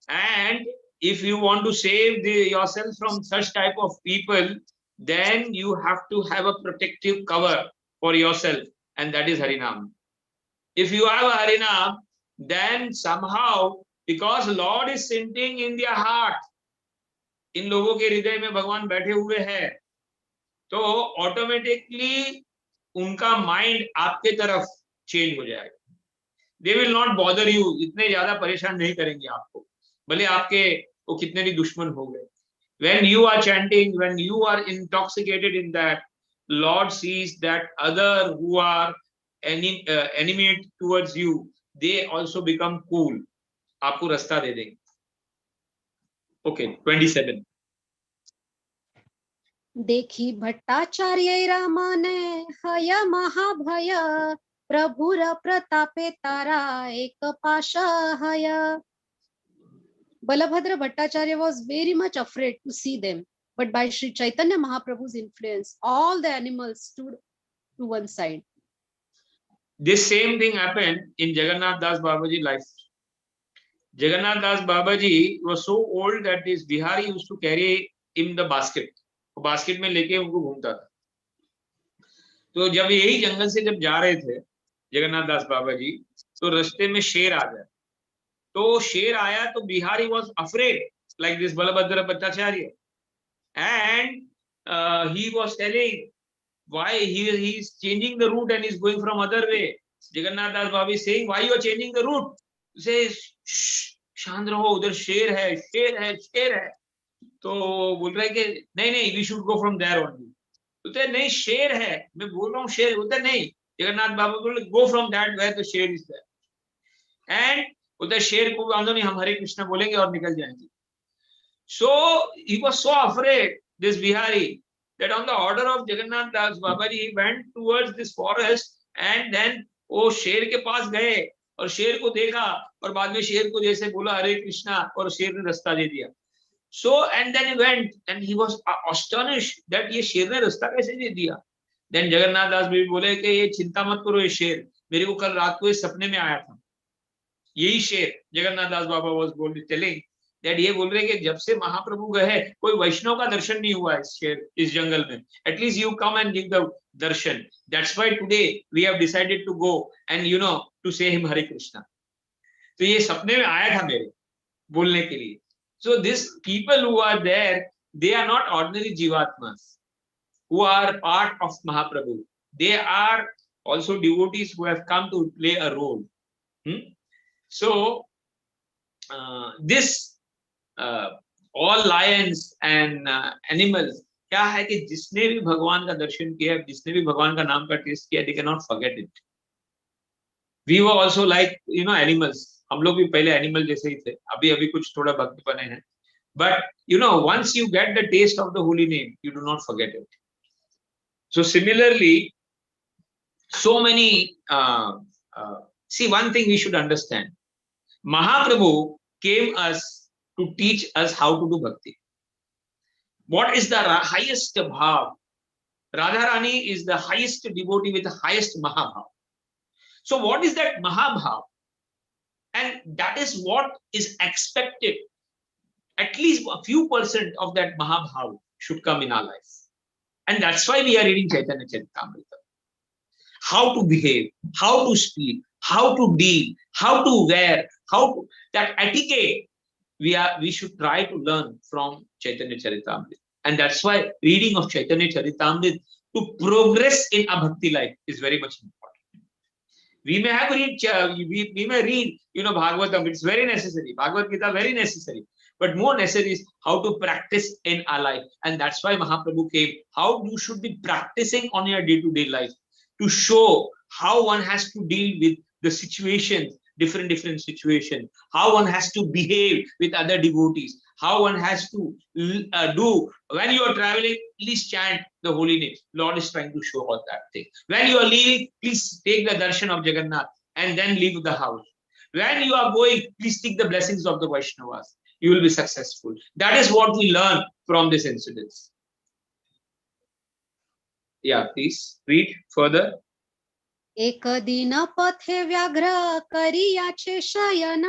And if you want to save yourself from such type of people, then you have to have a protective cover for yourself, and that is Harinam. If you have a Harinam, then somehow, because Lord is sitting in their heart, इन लोगों के हृदय में भगवान बैठे हुए हैं, तो automatically उनका माइंड आपके तरफ चेंज हो जाएगा. They will not bother you, इतने ज्यादा परेशान नहीं करेंगे आपको, भले आपके वो कितने भी दुश्मन हो गए. When you are chanting, when you are intoxicated in that, Lord sees that other who are animate towards you, they also become cool. आपको रास्ता दे देंगे. Okay, 27. देखी भट्टाचार्य रामाने हय महाभय प्रभुर प्रतापे तारा एक पाशा हय. Balabhadra Bhattacharya was very much afraid to see them, but by Sri Chaitanya Mahaprabhu's influence, all the animals stood to one side. This same thing happened in Jagannath Das Babaji life. Jagannath Das Babaji was so old that his Bihari used to carry him the basket. वो basket में लेके उनको घूमता था. तो जब यही जंगल से जब जा रहे थे जगन्नाथ दास बाबा जी, तो रास्ते में शेर आ गया. तो शेर आया तो Bihari was afraid like this Balabhadra Bhattacharya, and he was telling why he is changing the route and is going from other way. Jagannath Das Baba is saying, why you are changing the route? He says, शांत रहो, उधर शेर है, शेर है, शेर है. तो बोल रहा है कि नहीं नहीं, we should go from there only. बोलते नहीं, शेर है, मैं बोल रहा हूँ शेर. बोलते नहीं, जगन्नाथ बाबा बोले go from that where the शेर is there. And बोलते शेर को बांधो नहीं, हम हरे कृष्णा बोलेंगे और निकल जाएंगे. So he was so afraid, this Bihari, that on the order of Jagannath Das Babaji, he went towards this forest and then वो शेर के पास गए और शेर को देखा और बाद में शेर को जैसे बोला हरे कृष्णा और शेर ने रास्ता दे दिया. So and then he went and he was astonished that ये शेर ने रास्ता कैसे दे दिया. Then जगन्नाथ दास भी बोले कि ये चिंता मत करो, ये शेर मेरे को कल रात को इस सपने में आया था. यही शेर जगन्नाथ दास बाबा was telling that ये बोल रहे कि जब से महाप्रभु गए कोई वैष्णव का दर्शन नहीं हुआ इस शेर इस जंगल में. At least you come and give the darshan. That's why today we have decided to go and to say him Hare Krishna. तो ये सपने में आया था मेरे बोलने के लिए. So these people who are there, they are not ordinary jivatmas who are part of Mahaprabhu. They are also devotees who have come to play a role. So this all lions and animals, क्या है कि जिसने भी भगवान का दर्शन किया, जिसने भी भगवान का नाम का टेस्ट किया, they cannot forget it. We were also like animals. हम लोग भी पहले एनिमल जैसे ही थे, अभी अभी कुछ थोड़ा भक्त बने हैं. But once you get the taste of the holy name, you do not forget it. So similarly, so many see, one thing we should understand: Mahaprabhu came us to teach us how to do bhakti. What is the highest bhav? Radharani is the highest devotee with the highest mahabhav. So what is that mahabhav? And that is what is expected. At least a few percent of that mahabhav should come in our life. And that's why we are reading Chaitanya Charitamrita. How to behave, how to speak, how to deal, how to wear, that etiquette we should try to learn from Chaitanya Charitamrita. And that's why reading of Chaitanya Charitamrita to progress in a bhakti life is very much important. We may have read, we may read, Bhagavatam. It's very necessary. Bhagavad Gita very necessary. But more necessary is how to practice in our life. And that's why Mahaprabhu came. How you should be practicing on your day-to-day life to show how one has to deal with the situations, different situations, how one has to behave with other devotees, how one has to do. When you are traveling, please chant the holy name. Lord is trying to show all that thing. When you are leaving, please take the darshan of Jagannath and then leave the house. When you are going, please take the blessings of the Vaishnavas. You will be successful. That is what we learn from this incident. Yeah, please read further. एक दिन पथे व्याघ्र करियाचे शयन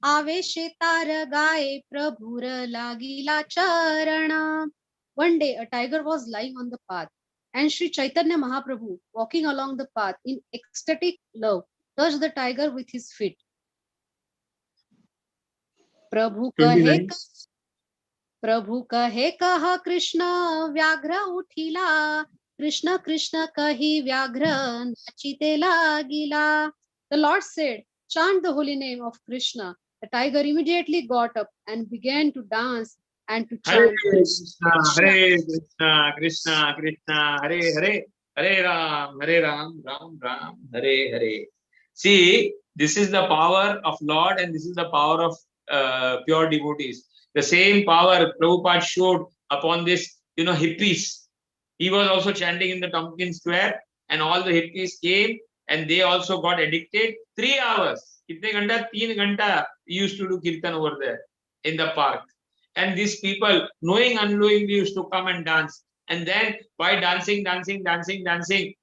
आवेशे तार गाय प्रभुर लागिला चरण. One day a tiger was lying on the path and Sri Chaitanya Mahaprabhu, walking along the path in ecstatic love, touched the tiger with his feet. प्रभु कहे कह कृष्ण व्याघ्र उठिला कृष्ण कृष्ण कही व्याघ्र नाचिते लागिला. The Lord said, chant the holy name of Krishna. The tiger immediately got up and began to dance and to chant Hare Krishna, Krishna Krishna, Hare Hare, Hare Ram, Ram Ram, Hare Hare. See, this is the power of Lord and this is the power of pure devotees. The same power Prabhupada showed upon this, hippies. He was also chanting in the Tompkins Square and all the hippies came and they also got addicted. 3 hours. Kitne ghanta? 3 ghanta used to do kirtan over there in the park. And these people, knowing unknowingly, used to come and dance. And then by dancing,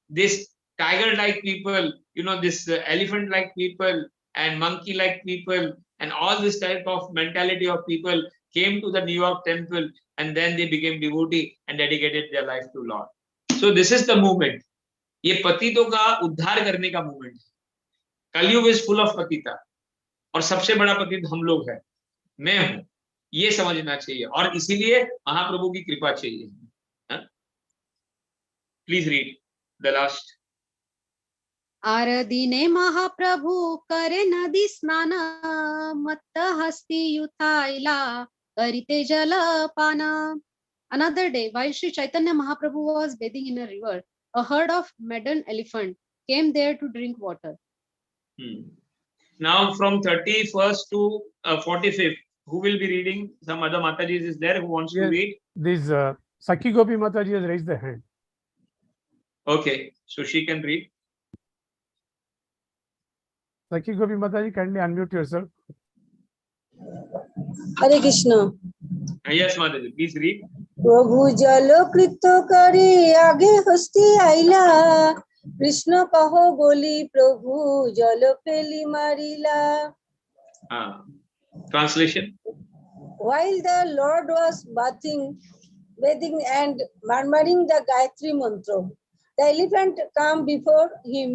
this tiger-like people, this elephant-like people and monkey-like people and all this type of mentality of people came to the New York temple and then they became devotee and dedicated their life to Lord. So this is the movement. ये पतितों का उद्धार करने का movement है. कलयुग is full of पतिता और सबसे बड़ा पतित हम लोग हैं, मैं हूं. ये समझना चाहिए और इसीलिए महाप्रभु की कृपा चाहिए. Please read the last. आरदिने महाप्रभु करे नदी स्नान मत्त हस्ती युथाइला करिते जलपान. Another day, while Sri Chaitanya Mahaprabhu was bathing in a river, a herd of maddened elephant came there to drink water. Now from 31st to 45th, who will be reading? Some other Matajis is there who wants to read? This Sakhi Gopi Mataji has raised the hand. Okay, so she can read. Saki Gopi Mataji, kindly unmute yourself. Hare Krishna. Yes, Mataji, please read. প্রভু জল কৃত করে আগে হস্তি আইলা কৃষ্ণ কহ বলি প্রভু জল ফেলি মারিলা. Translation. While the Lord was bathing and murmuring the Gayatri mantra, the elephant came before him.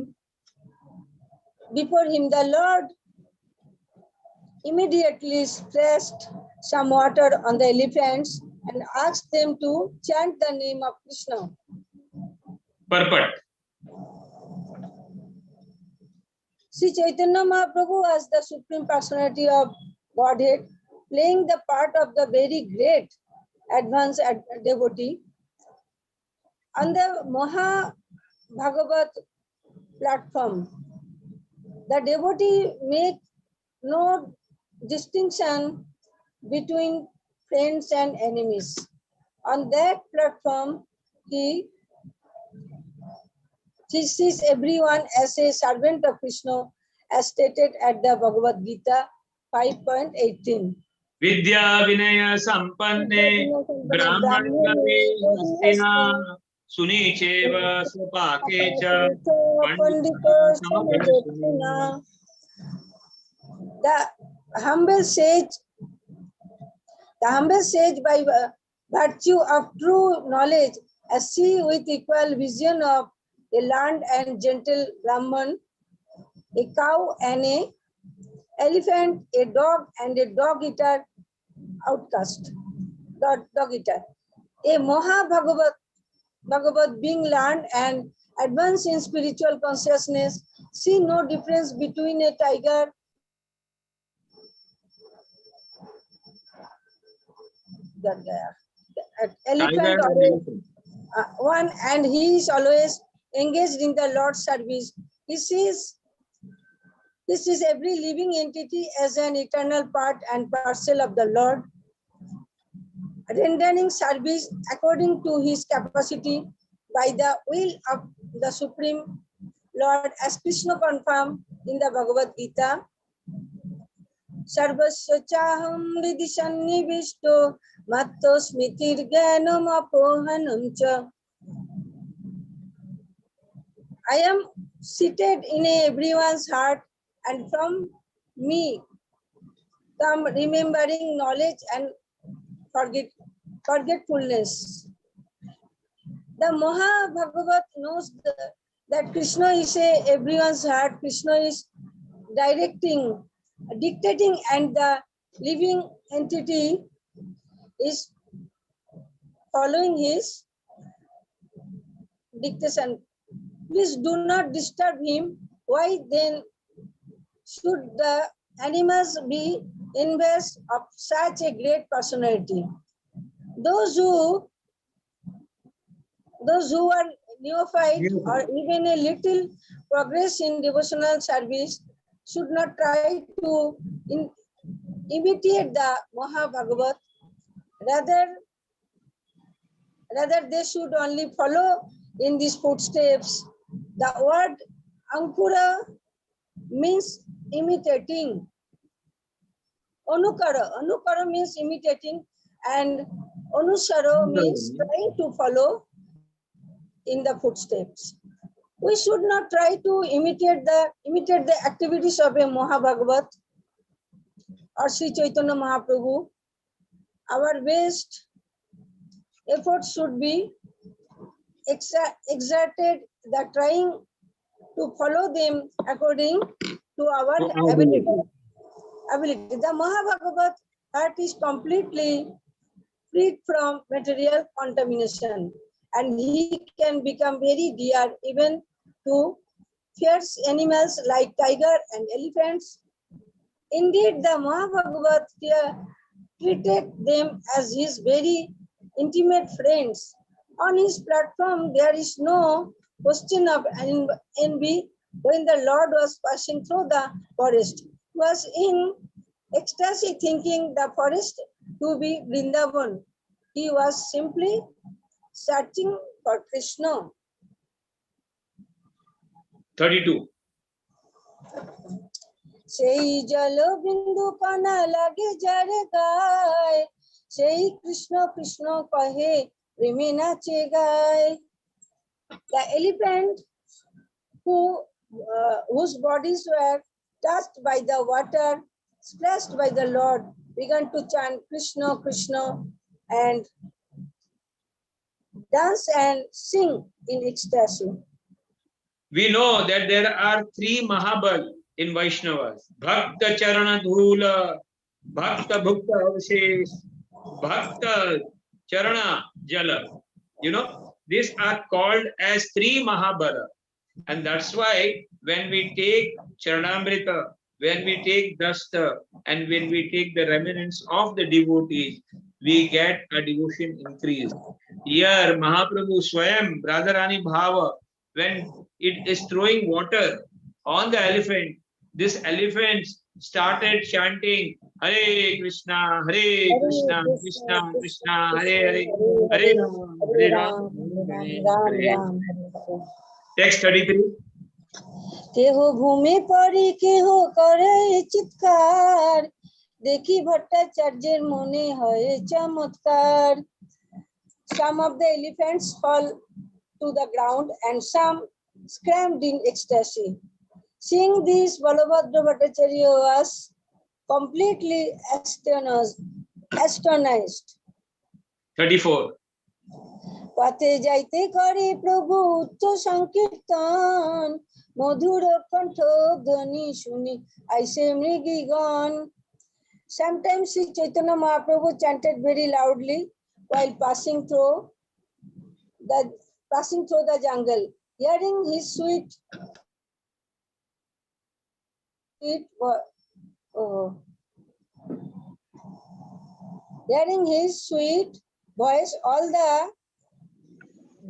The Lord immediately splashed some water on the elephants and asked them to chant the name of Krishna. Purport. Sri Chaitanya Mahaprabhu, as the Supreme Personality of Godhead, playing the part of the very great advanced devotee, on the Maha Bhagavat platform, the devotee make no distinction between friends and enemies. On that platform, he sees everyone as a servant of Krishna, as stated at the Bhagavad Gita 5.18. Vidya Vinaya Sampanne Brahmane Hastina Sunicheva Swapakecha Pandita Samadarshina. The humble sage by virtue of true knowledge, as see with equal vision of a learned and gentle Brahman, a cow and a elephant, a dog and a dog-eater outcast, dog-eater. A Maha Bhagavat being learned and advanced in spiritual consciousness, see no difference between a tiger elephant or one, and he is always engaged in the Lord's service. He sees every living entity as an eternal part and parcel of the Lord, rendering service according to his capacity by the will of the Supreme Lord, as Krishna confirmed in the Bhagavad Gita. Sarvasya chaham vidhi sannivishto matto smitir jnanam apohanam cha. I am seated in everyone's heart, and from me come remembering knowledge and forgetfulness. The Maha Bhagavat knows that Krishna is everyone's heart. Krishna is dictating, and the living entity is following his dictation. Please do not disturb him. Why then should the animals be envious of such a great personality? Those who are neophyte or even a little progress in devotional service should not try to imitate the Maha Bhagavat. Rather they should only follow in these footsteps. The word Ankura means imitating. Anukara means imitating, and Anusara means trying to follow in the footsteps. We should not try to imitate the activities of a Maha Bhagavat or Sri Chaitanya Mahaprabhu. Our best efforts should be exerted, the trying to follow them according to our ability. The Maha Bhagavat heart is completely freed from material contamination, and he can become very dear even to fierce animals like tiger and elephants. Indeed, the Mahabhagavat treated them as his very intimate friends. On his platform, there is no question of envy. When the Lord was passing through the forest, he was in ecstasy thinking the forest to be Vrindavan. He was simply searching for Krishna. 32. সেই জল বিন্দু কণা লাগে যারে গায়, সেই কৃষ্ণ কৃষ্ণ কহে প্রেমে নাচে গায়। The elephant whose bodies were touched by the water, splashed by the Lord, began to chant Krishna, Krishna, and dance and sing in ecstasy. We know that there are three Mahabal in Vaishnavas: Bhakta Charana Dhula, Bhakta Bhukta Avshesh, Bhakta Charana Jala. You know, these are called as three Mahabala. And that's why when we take Charanamrita, when we take Dasta, and when we take the remnants of the devotees, we get a devotion increase. Here, Mahaprabhu Swayam, Radharani Bhava, when it is throwing water on the elephant, this elephant started chanting Hare Krishna, Hare Krishna, Krishna Krishna, Hare Hare, Hare Ram, Hare Ram, Hare Hare. Text 33. কেহ ভূমি পড়ি কেহ করে চিৎকার, দেখি ভট্টাচার্যের মনে হয় চমৎকার। Some of the elephants fall to the ground and some screamed in ecstasy. Seeing this, Balabhadra Bhattacharya was completely astonished. 34. পথে যাইতে করে প্রভু উচ্চ সংকীর্তন, মধুর কণ্ঠ ধ্বনি শুনি আইসে মৃগীগণ। Sometimes Sri Chaitanya Mahaprabhu chanted very loudly while passing through the jungle. Hearing his sweet voice, all the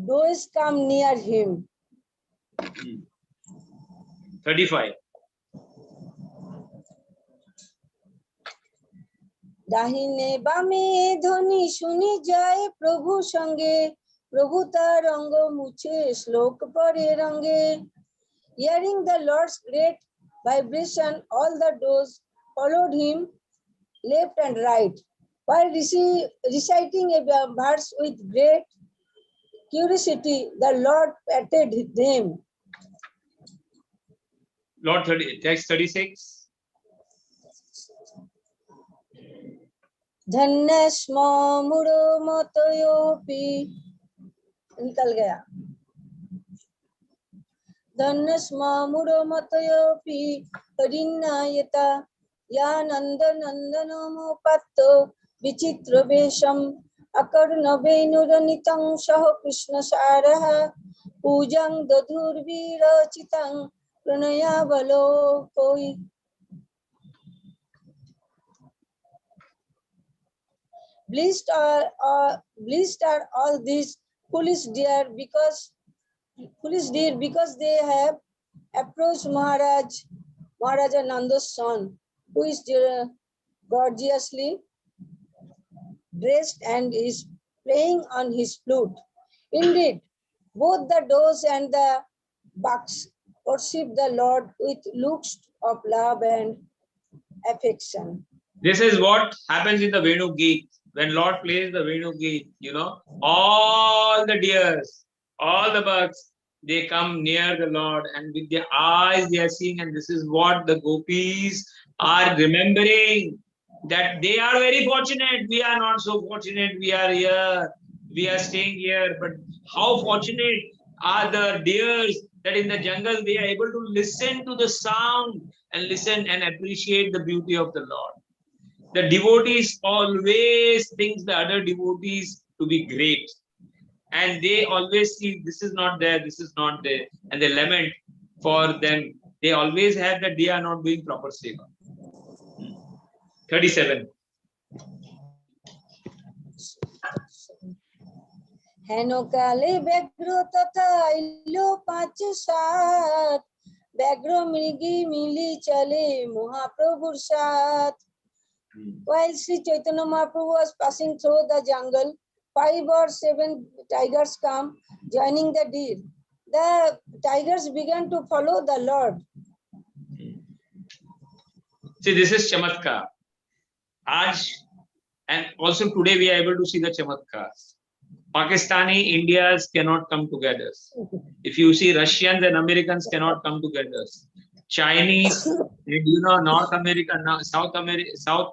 does come near him. 35. দাহিনে বামে ধ্বনি শুনি যায় প্রভু সঙ্গে, প্রভু তার অঙ্গ মুছে শ্লোক পরে রঙ্গে। Hearing the Lord's great vibration, all the doors followed him left and right. While reciting a verse with great curiosity, the Lord patted them. Lord 30, text 36. धन्यस्म मुरो मतयोपि, निकल गया। धन्यस्म मुरो मतयोपि हरिनायता, या नंद नंदनमोपत्तो विचित्र वेशम, अकर्ण वेणुरनितं सह कृष्ण सारः, पूजं दधुर्विरचितं प्रणयावलोकयि। Blessed are all these foolish deer because they have approached Maharaja Nanda's son, who is gorgeously dressed and is playing on his flute. Indeed, both the does and the bucks worship the Lord with looks of love and affection. This is what happens in the Venu Geet. When Lord plays the Venu Geet, you know, all the deers, all the bucks, they come near the Lord and with their eyes they are seeing, and this is what the gopis are remembering, that they are very fortunate. We are not so fortunate. We are here. We are staying here. But how fortunate are the deers that in the jungle they are able to listen to the sound and listen and appreciate the beauty of the Lord. The devotees always think the other devotees to be great. And they always see this is not there, this is not there. And they lament for them. They always have that they are not doing proper seva. 37. হেন কালে ব্যাঘ্র তথা আইলো 5-7, ব্যাঘ্র মৃগী মিলি চলে মহাপ্রভুর সাথ। While Sri Chaitanya Mahaprabhu was passing through the jungle, 5 or 7 tigers come joining the deer. The tigers began to follow the Lord. See, this is Chamatkar. Aj, and also today we are able to see the Chamatkars. Pakistani Indias cannot come together. If you see, Russians and Americans cannot come together. Chinese and North America, South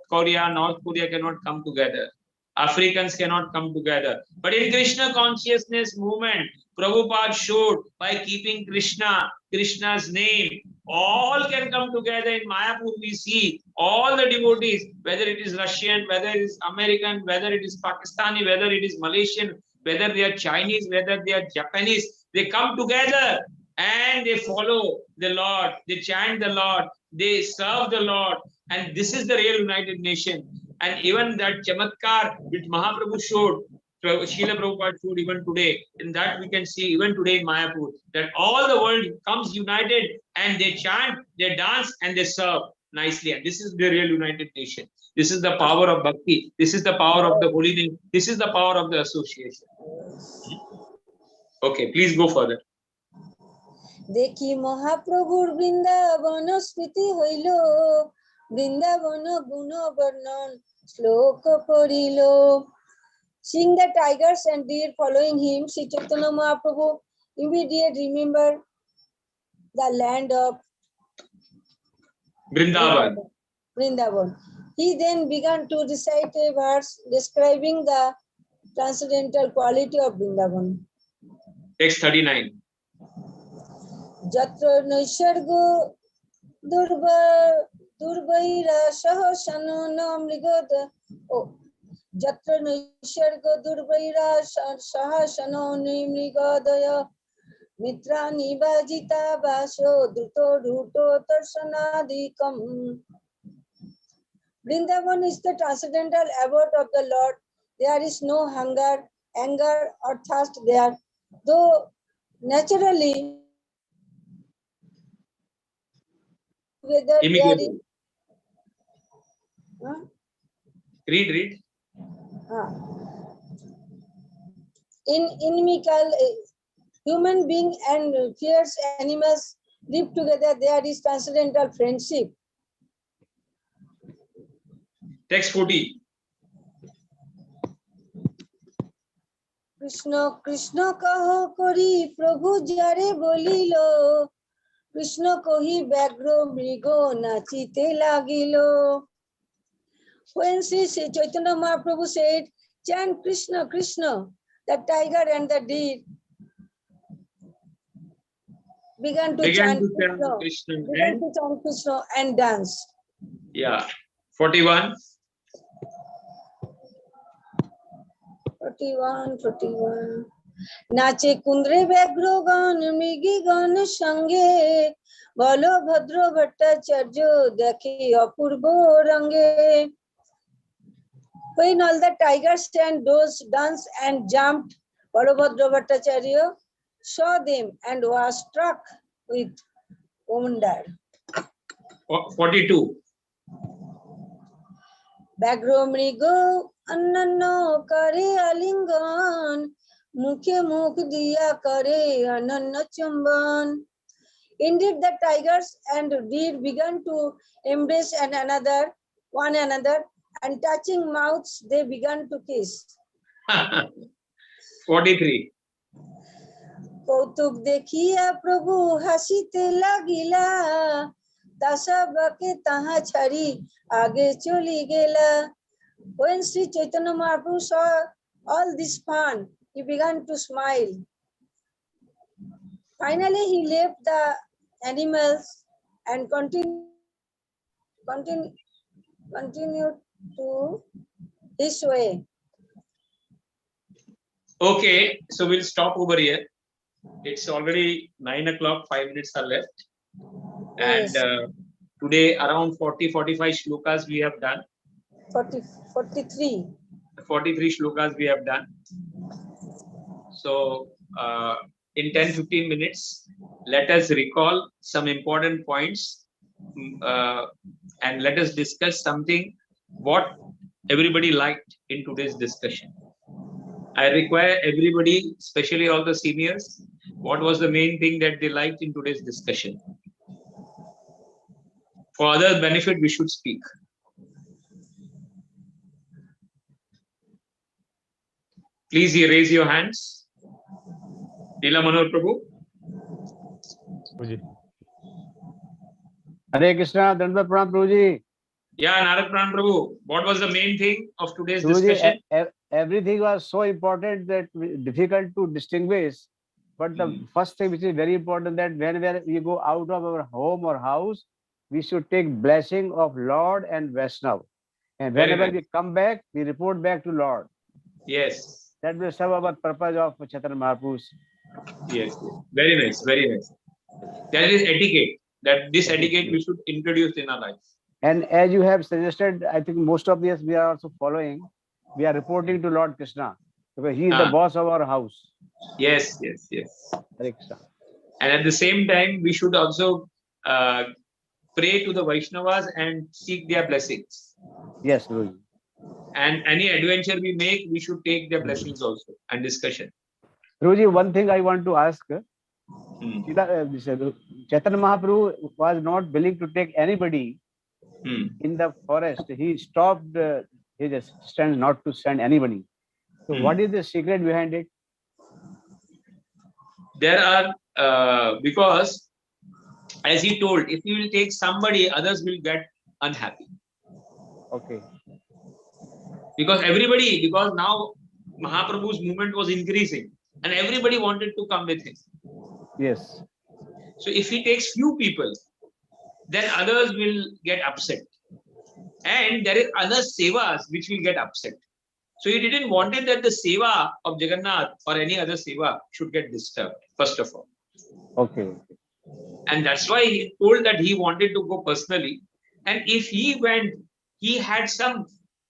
Korea, North Korea cannot come together. Africans cannot come together. But in Krishna consciousness movement, Prabhupada showed by keeping Krishna's name, all can come together. In Mayapur, we see all the devotees, whether it is Russian, whether it is American, whether it is Pakistani, whether it is Malaysian, whether they are Chinese, whether they are Japanese, they come together and they follow the Lord, they chant the Lord, they serve the Lord, and this is the real United Nation. And even that Chamatkar which Mahaprabhu showed, Srila Prabhupada showed even today, in that we can see even today in Mayapur, that all the world comes united and they chant, they dance and they serve nicely. And this is the real United Nation. This is the power of Bhakti. This is the power of the holy name. This is the power of the association. Okay, please go further. দেখি মহাপ্রভুর বৃন্দাবন স্মৃতি হইল, বৃন্দাবন গুণ বর্ণন শ্লোক পড়িল। Seeing the tigers and deer following him, Sri Chaitanya Mahaprabhu immediately remembered the land of Vrindavan. He then began to recite a verse describing the transcendental quality of Vrindavan. Text 39. Jatra Naishargo Durbaira Sahasana Mrigada. Oh, Jatra Naishargo Durbaira Sahasana Mrigadaya Mitrani Bajita Baso Duto Duto Tarsanadikam. Vrindavan is the transcendental abode of the Lord. There is no hunger, anger, or thirst there, though naturally whether there is Read. in inimical human being and fierce animals live together, there is transcendental friendship. Text 40. Krishna Krishna kaho kori Prabhu jare bolilo, Krishna kohi bagro mrigo nachite lagilo. When Sri Chaitanya Mahaprabhu said, chant Krishna, Krishna, the tiger and the deer began to chant Krishna and dance. Yeah. 41. 41. নাচে কুন্দ্রে ব্যাঘ্র গণ মৃগী গণ সঙ্গে বলো ভদ্র ভট্টাচার্য দেখে অপূর্ব রঙ্গে। When all the tigers and does danced and jumped, Balabhadra Bhattacharya saw them and was struck with wonder. 42. ব্যাঘ্র মৃগ অন্যান্য করে আলিঙ্গন মুখে মুখ দিয়া করে অনন্য চুম্বন. Indeed, the tigers and deer began to embrace one another, and touching mouths, they began to kiss. 43. কৌতুক দেখিয়া প্রভু হাসিতে লাগিলা, দাসবাকে তাহা ছাড়ি আগে চলি গেলা. When Sri Chaitanya Mahaprabhu saw all this fun, he began to smile. Finally, he left the animals and continued to his way. Okay, so we'll stop over here. It's already 9 o'clock, 5 minutes are left. And today around 40-45 shlokas we have done. 43. 43 shlokas we have done. So in 10-15 minutes, let us recall some important points and let us discuss something what everybody liked in today's discussion. I require everybody, especially all the seniors, what was the main thing that they liked in today's discussion? For others' benefit, we should speak. Please raise your hands. Leela Manor Prabhu. Prabhuji. Hare Krishna, Dandavat Pranam, Prabhuji. Yeah, Narad Pran Prabhu. What was the main thing of today's Prabhuji, discussion? everything was so important that difficult to distinguish. But the first thing which is very important, that whenever we go out of our home or house, we should take blessing of Lord and Vaishnav. And Very whenever nice. we come back, we report back to Lord. Yes. That will serve our purpose of Chaitanya Mahaprabhu's. Yes. Very nice. Very nice. That is etiquette. That this etiquette we should introduce in our life. And as you have suggested, I think most of this we are also following. We are reporting to Lord Krishna because he is the boss of our house. Yes. Yes. Yes. Hare Krishna. And at the same time, we should also pray to the Vaishnavas and seek their blessings. Yes, Guruji. And any adventure we make, we should take their blessings also and discussion. Guruji, one thing I want to ask. Hmm. Chaitanya Mahaprabhu was not willing to take anybody in the forest. He stopped his assistants not to send anybody. So what is the secret behind it? There are, because as he told, if you will take somebody, others will get unhappy. Okay. Because now Mahaprabhu's movement was increasing and everybody wanted to come with him. Yes. So if he takes few people, then others will get upset. And there is other sevas which will get upset. So he didn't want it that the seva of Jagannath or any other seva should get disturbed, first of all. Okay. And that's why he told that he wanted to go personally. And if he went, he had some,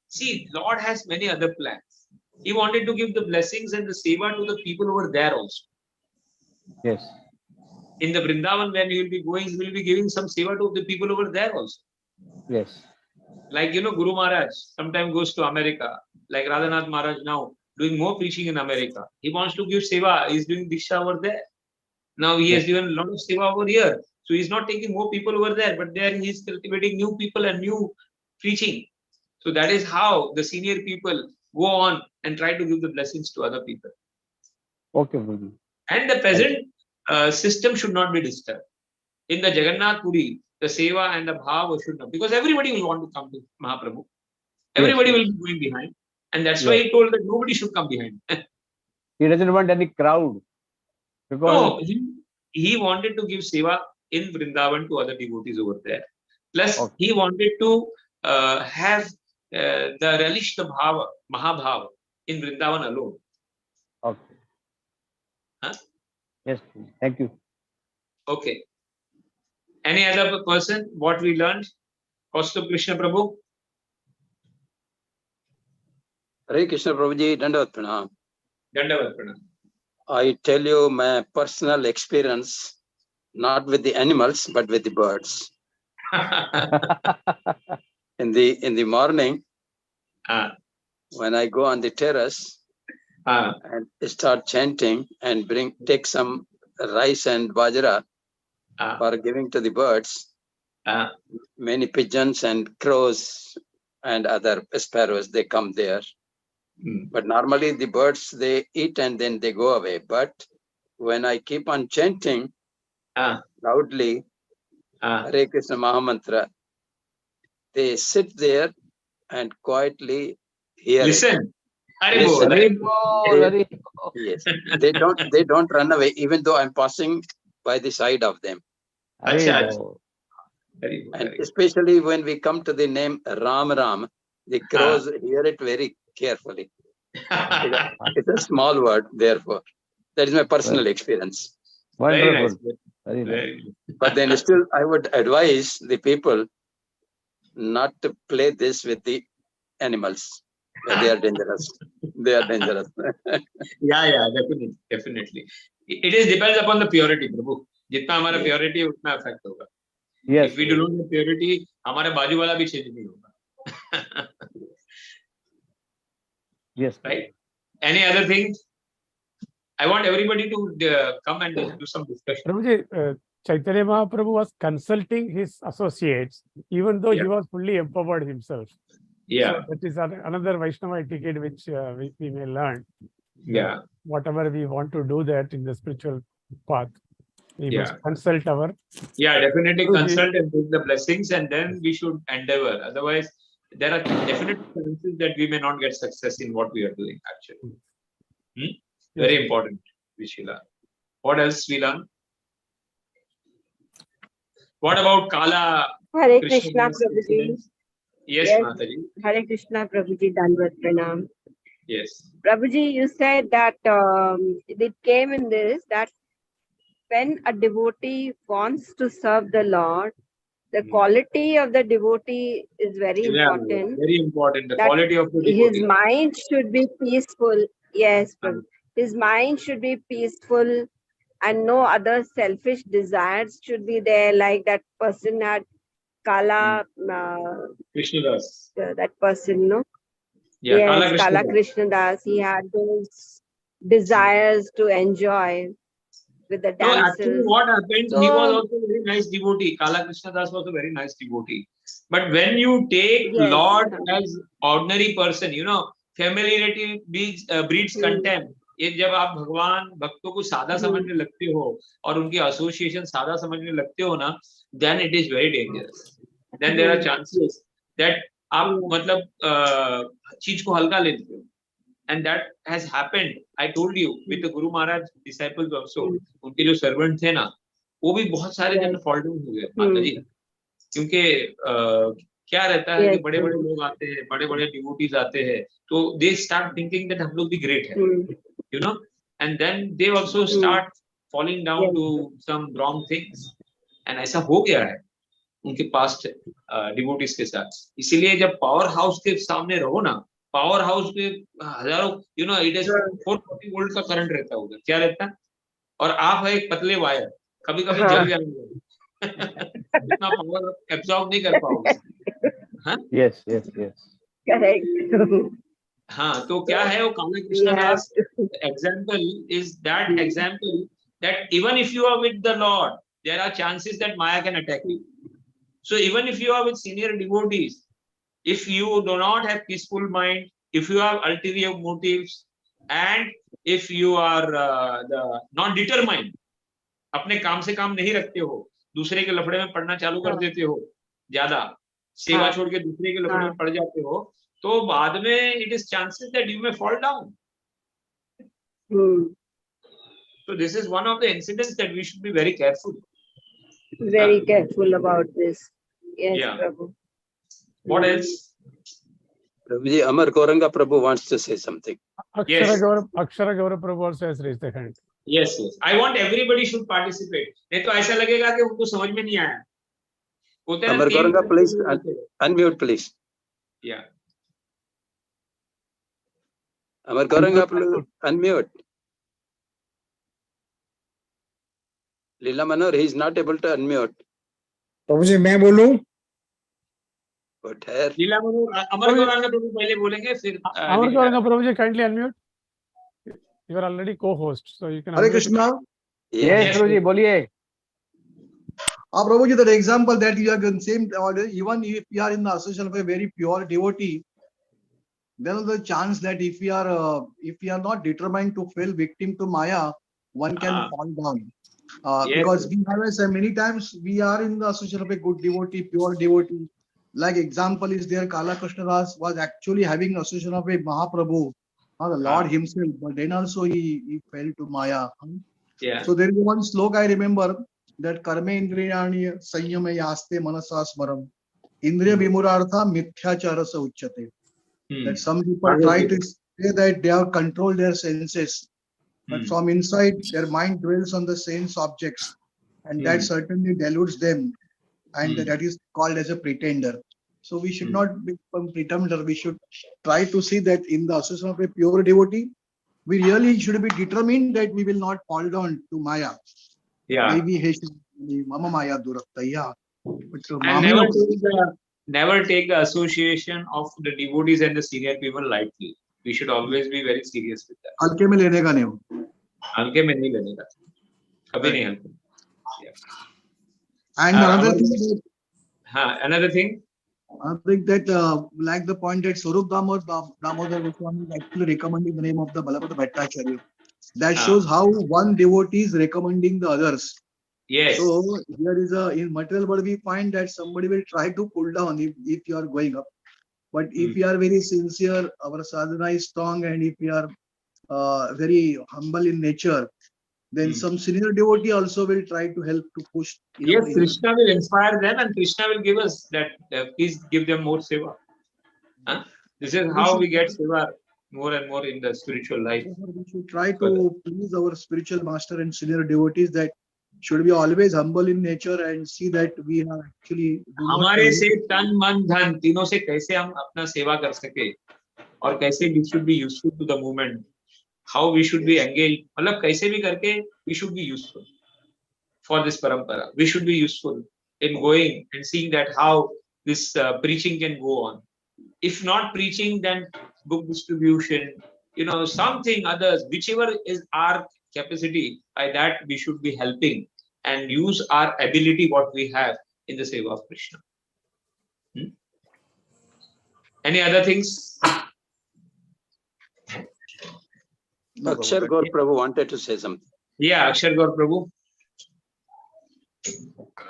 see, Lord has many other plans. He wanted to give the blessings and the seva to the people over there also. Yes. In the Vrindavan, when he will be going, he will be giving some seva to the people over there also. Yes. Like, Guru Maharaj sometimes goes to America, like Radhanath Maharaj now, doing more preaching in America. He wants to give seva. He's doing diksha over there. Now he has given a lot of seva over here. So he's not taking more people over there, but there he's cultivating new people and new preaching. So that is how the senior people go on and try to give the blessings to other people. Okay, Guruji. And the present system should not be disturbed. In the Jagannath Puri, the seva and the bhava should not, because everybody will want to come to Mahaprabhu. Everybody will be going behind. And that's why he told that nobody should come behind. He doesn't want any crowd. Because No, he wanted to give seva in Vrindavan to other devotees over there. Plus, he wanted to have the relish, the bhava, Mahabhava in Vrindavan alone. Okay. Huh? Yes, thank you. Okay. Any other person, what we learned? Kaustubh Krishna Prabhu? Hare Krishna Prabhuji, Dandavat Pranam. Dandavat Pranam. I tell you my personal experience, not with the animals, but with the birds. In the morning, when I go on the terrace and start chanting and take some rice and bajra for giving to the birds, many pigeons and crows and other sparrows, they come there. But normally the birds, they eat and then they go away. But when I keep on chanting loudly, Hare Krishna Mahamantra, they sit there and quietly hear Listen. Listen. Yes, they don't run away, even though I'm passing by the side of them. And especially when we come to the name Ram Ram, the crows hear it very carefully. It's a small word, therefore. That is my personal experience. Wonderful. Very nice. But then still, I would advise the people not to play this with the animals. They are dangerous. They are dangerous. Yeah, definitely. It is depends upon the purity, Prabhu. जितना हमारा purity उतना effect होगा. Yes. If we do not have purity, हमारे बाजू वाला भी change नहीं होगा. Yes. Right. Any other things? I want everybody to come and do some discussion. Prabhuji, Chaitanya Mahaprabhu was consulting his associates, even though he Yeah. was fully empowered himself. Yeah. So that is another Vaishnava etiquette which we may learn. Yeah. Whatever we want to do that in the spiritual path, we Yeah. must consult our. Yeah, definitely Guruji. consult and take the blessings, and then we should endeavor. Otherwise, there are definite chances that we may not get success in what we are doing, actually. Very Yes. important, Vishila. What else we learn? What about Kala? Hare Krishna Krishna, Das Prabhuji. incidents? Yes, Yes. Mataji. Hare Krishna, Prabhuji, Dandavat Pranam. Yes. Prabhuji, you said that it came in this, that when a devotee wants to serve the Lord, the quality of the devotee is very Yeah, important. very important. The That quality of the his devotee. mind should be peaceful. Yes, Prabhu. His mind should be peaceful and no other selfish desires should be there, like that person had Kala, Krishna Das. that person, no? Yeah, Yes, Kala Kala Krishna Das. Krishna Das. He had those desires to enjoy with the No, actually, dances. what happened, So, he was also a very nice devotee. Kala Krishna Das was a very nice devotee. But when you take yes. Lord as ordinary person, you know, familiarity breeds contempt. ये जब आप भगवान भक्तों को सादा समझने लगते हो और उनकी एसोसिएशन सादा समझने लगते हो ना, then it is very dangerous. Then there are chances that आप मतलब चीज को हल्का लेते हो. And that has happened. I told you with the Guru Maharaj disciples also. उनके जो servant थे ना, वो भी बहुत सारे जन fall down हो गए माता जी. क्योंकि क्या रहता है कि बड़े-बड़े लोग आते हैं, बड़े-बड़े devotees आते हैं, तो they start thinking that हम लोग भी great है, you know, and then they also start falling down to some wrong things. And ऐसा हो गया है उनके past devotees के साथ. इसीलिए जब power house के सामने रहो ना, पावर हाउस के हजारों, you know, it is 440 volt का करंट रहता होगा. क्या रहता है? और आप है एक पतले वायर, कभी कभी जल जाएंगे. इतना पावर एब्सॉर्ब नहीं कर पाओगे. हाँ, Yes, yes, yes. Correct. हाँ, तो क्या है वो Kala Krishna Das example is that example that even if you are with the Lord, there are chances that Maya can attack you. So even if you are with senior devotees, if you do not have peaceful mind, if you have ulterior motives, and if you are not determined, अपने काम से काम नहीं रखते हो, दूसरे के लफड़े में पड़ना चालू कर देते हो, ज्यादा सेवा छोड़ के दूसरे के लफड़े में पड़ जाते हो, तो बाद में it is chances that you may fall down. So this is one of the incidents that we should be very careful. Very careful about this. Yes, Yeah. Prabhu. What else? Prabhuji, Amar Gauranga Prabhu wants to say something. Yes. Akshara Gaurav Prabhu also has raised the hand. Yes, yes. I want everybody should participate. नहीं तो ऐसा लगेगा कि उनको समझ में नहीं आया. Amar Gauranga, please unmute, please. Yeah. Amar Gauranga, please unmute. Leela Manor, he is not able to unmute. प्रभुजी मैं बोलूं? But here, लीला मनोहर, अमर गौरांग प्रभु पहले बोलेंगे, फिर Amar Gauranga Prabhuji, kindly unmute. You are already co-host, so you can. Hare unmute. Krishna. Yes, Guruji, बोलिए. Prabhuji, that example that you are given same order, even if you are in the association of a very pure devotee, there is a chance that if you are not determined to fall victim to Maya, one can fall down. Yes. Because we have said many times we are in the association of a good devotee, pure devotee. Like example is there, Kala Krishna Das was actually having association of a Mahaprabhu, the Lord himself, but then also he fell to Maya. Yeah. So there is one sloka I remember that karme indriyani sanyame yaste manasa smaram indriya vimurartha mithyacharasa uchyate. That some people try to say that they have controlled their senses, but from inside their mind dwells on the sense objects, and that certainly deludes them, and that is called as a pretender. So we should not become pretender. We should try to see that in the association of a pure devotee, we really should be determined that we will not fall down to Maya. Yeah. Maybe Mama Maya Duraktaya. And never take the association of the devotees and the senior people lightly. We should always be very serious with that. हल्के में लेने का नहीं हो. हल्के में नहीं लेने का. कभी नहीं हल्के. Yeah. And another thing that, another thing. I think that like the point that Swarup Damodar Goswami is actually recommending the name of the Balapada Bhattacharya. That shows how one devotee is recommending the others. Yes. So here is in material world we find that somebody will try to pull down if you are going up. But if you are very sincere, our sadhana is strong, and if you are very humble in nature, then some senior devotee also will try to help to push. Yes, Krishna will inspire them, and Krishna will give us that. Please give them more seva. This is how we get seva more and more in the spiritual life. We should try to please our spiritual master and senior devotees. That should be always humble in nature and see that we are actually. हमारे से तन मन धन तीनों से कैसे हम अपना सेवा कर सके और कैसे we should be useful to the movement, how we should be engaged, मतलब कैसे भी करके we should be useful for this parampara. We should be useful in going and seeing that how this preaching can go on. If not preaching, then book distribution, something others, whichever is our capacity, by that we should be helping and use our ability what we have in the seva of Krishna. Any other things? Akshar Gaur Prabhu wanted to say something. Yeah, Akshar Gaur Prabhu.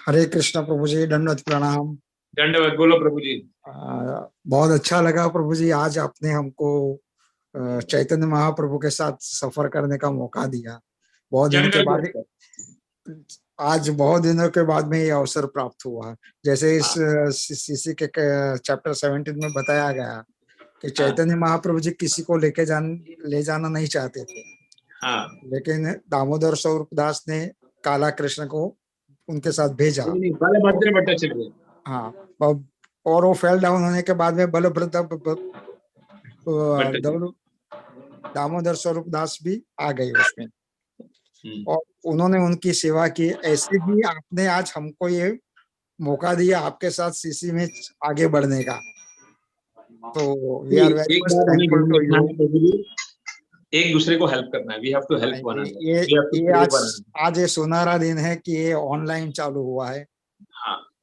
हरे कृष्णा प्रभु जी, दंडवत प्रणाम। दंडवत, बोलो प्रभु जी। बहुत अच्छा लगा प्रभु जी, आज आपने हमको चैतन्य महाप्रभु के साथ सफर करने का मौका दिया। बहुत दिनों के बाद, आज बहुत दिनों के बाद में ये अवसर प्राप्त हुआ। जैसे इस सीसी के चैप्टर 17 में बताया गया कि चैतन्य महाप्रभु जी किसी को ले जाना नहीं चाहते थे, लेकिन दामोदर स्वरूप दास ने काला कृष्ण को उनके साथ भेजा। हाँ, और वो फेल डाउन होने के बाद में बलभद्र दामोदर स्वरूप दास भी आ गए उसमें, और उन्होंने उनकी सेवा की। ऐसे ही आपने आज हमको ये मौका दिया आपके साथ सीसी में आगे बढ़ने का, तो we are very much thankful to you. एक दूसरे को हेल्प करना है, we have to help one another. ये आज ये सुनहरा दिन है कि ये ऑनलाइन चालू हुआ है।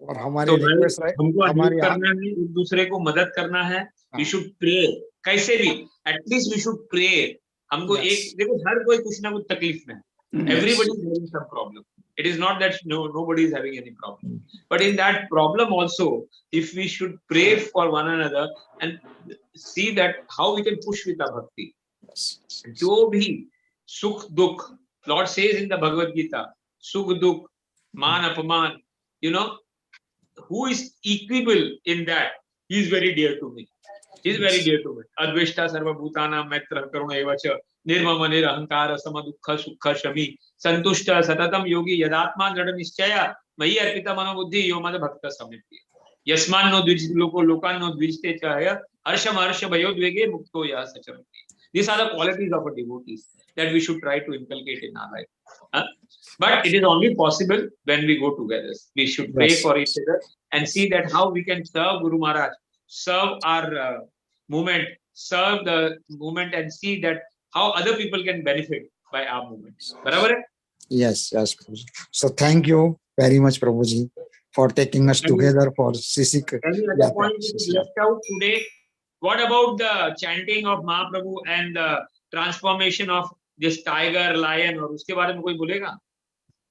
और हमारी रिक्वेस्ट है, हमारी करना है, एक दूसरे को मदद करना है। वी शुड प्रे, कैसे भी एटलीस्ट वी शुड प्रे। हमको एक देखो, हर कोई कुछ ना कुछ तकलीफ में है। Everybody is having some problem. It is not that nobody is having any problem, but in that problem also, if we should pray for one another and see that how we can push with our bhakti. जो भी सुख दुख, Lord says in the Bhagavad Gita, सुख दुख मान अपमान, who is equable in that, he is very dear to me. He is very dear to me. Adveshta sarva bhutana maitra karuna evacha निर्मम निरहंकार सम दुख सुख शमी संतुष्ट सततम योगी यदात्मा दृढ़ निश्चय मयि अर्पित मनोबुद्धि यो मद भक्त समिति यस्मान्नो द्विजित लोको लोकान्नो द्विजते च हर्षम हर्ष भयोद्वेगे मुक्तो यः सचरति। These are the qualities of a devotee that we should try to inculcate in our life. But it is only possible when we go together. We should pray for each other and see that how we can serve Guru Maharaj, serve our movement, serve the movement, and see that how other people can benefit by our movements. Barabar hai? Yes, yes, Prabhuji. So thank you very much, Prabhuji, for taking us together for CC. Any other point which is left out today? What about the chanting of Mahaprabhu and the transformation of this tiger, lion, और उसके बारे में कोई बोलेगा?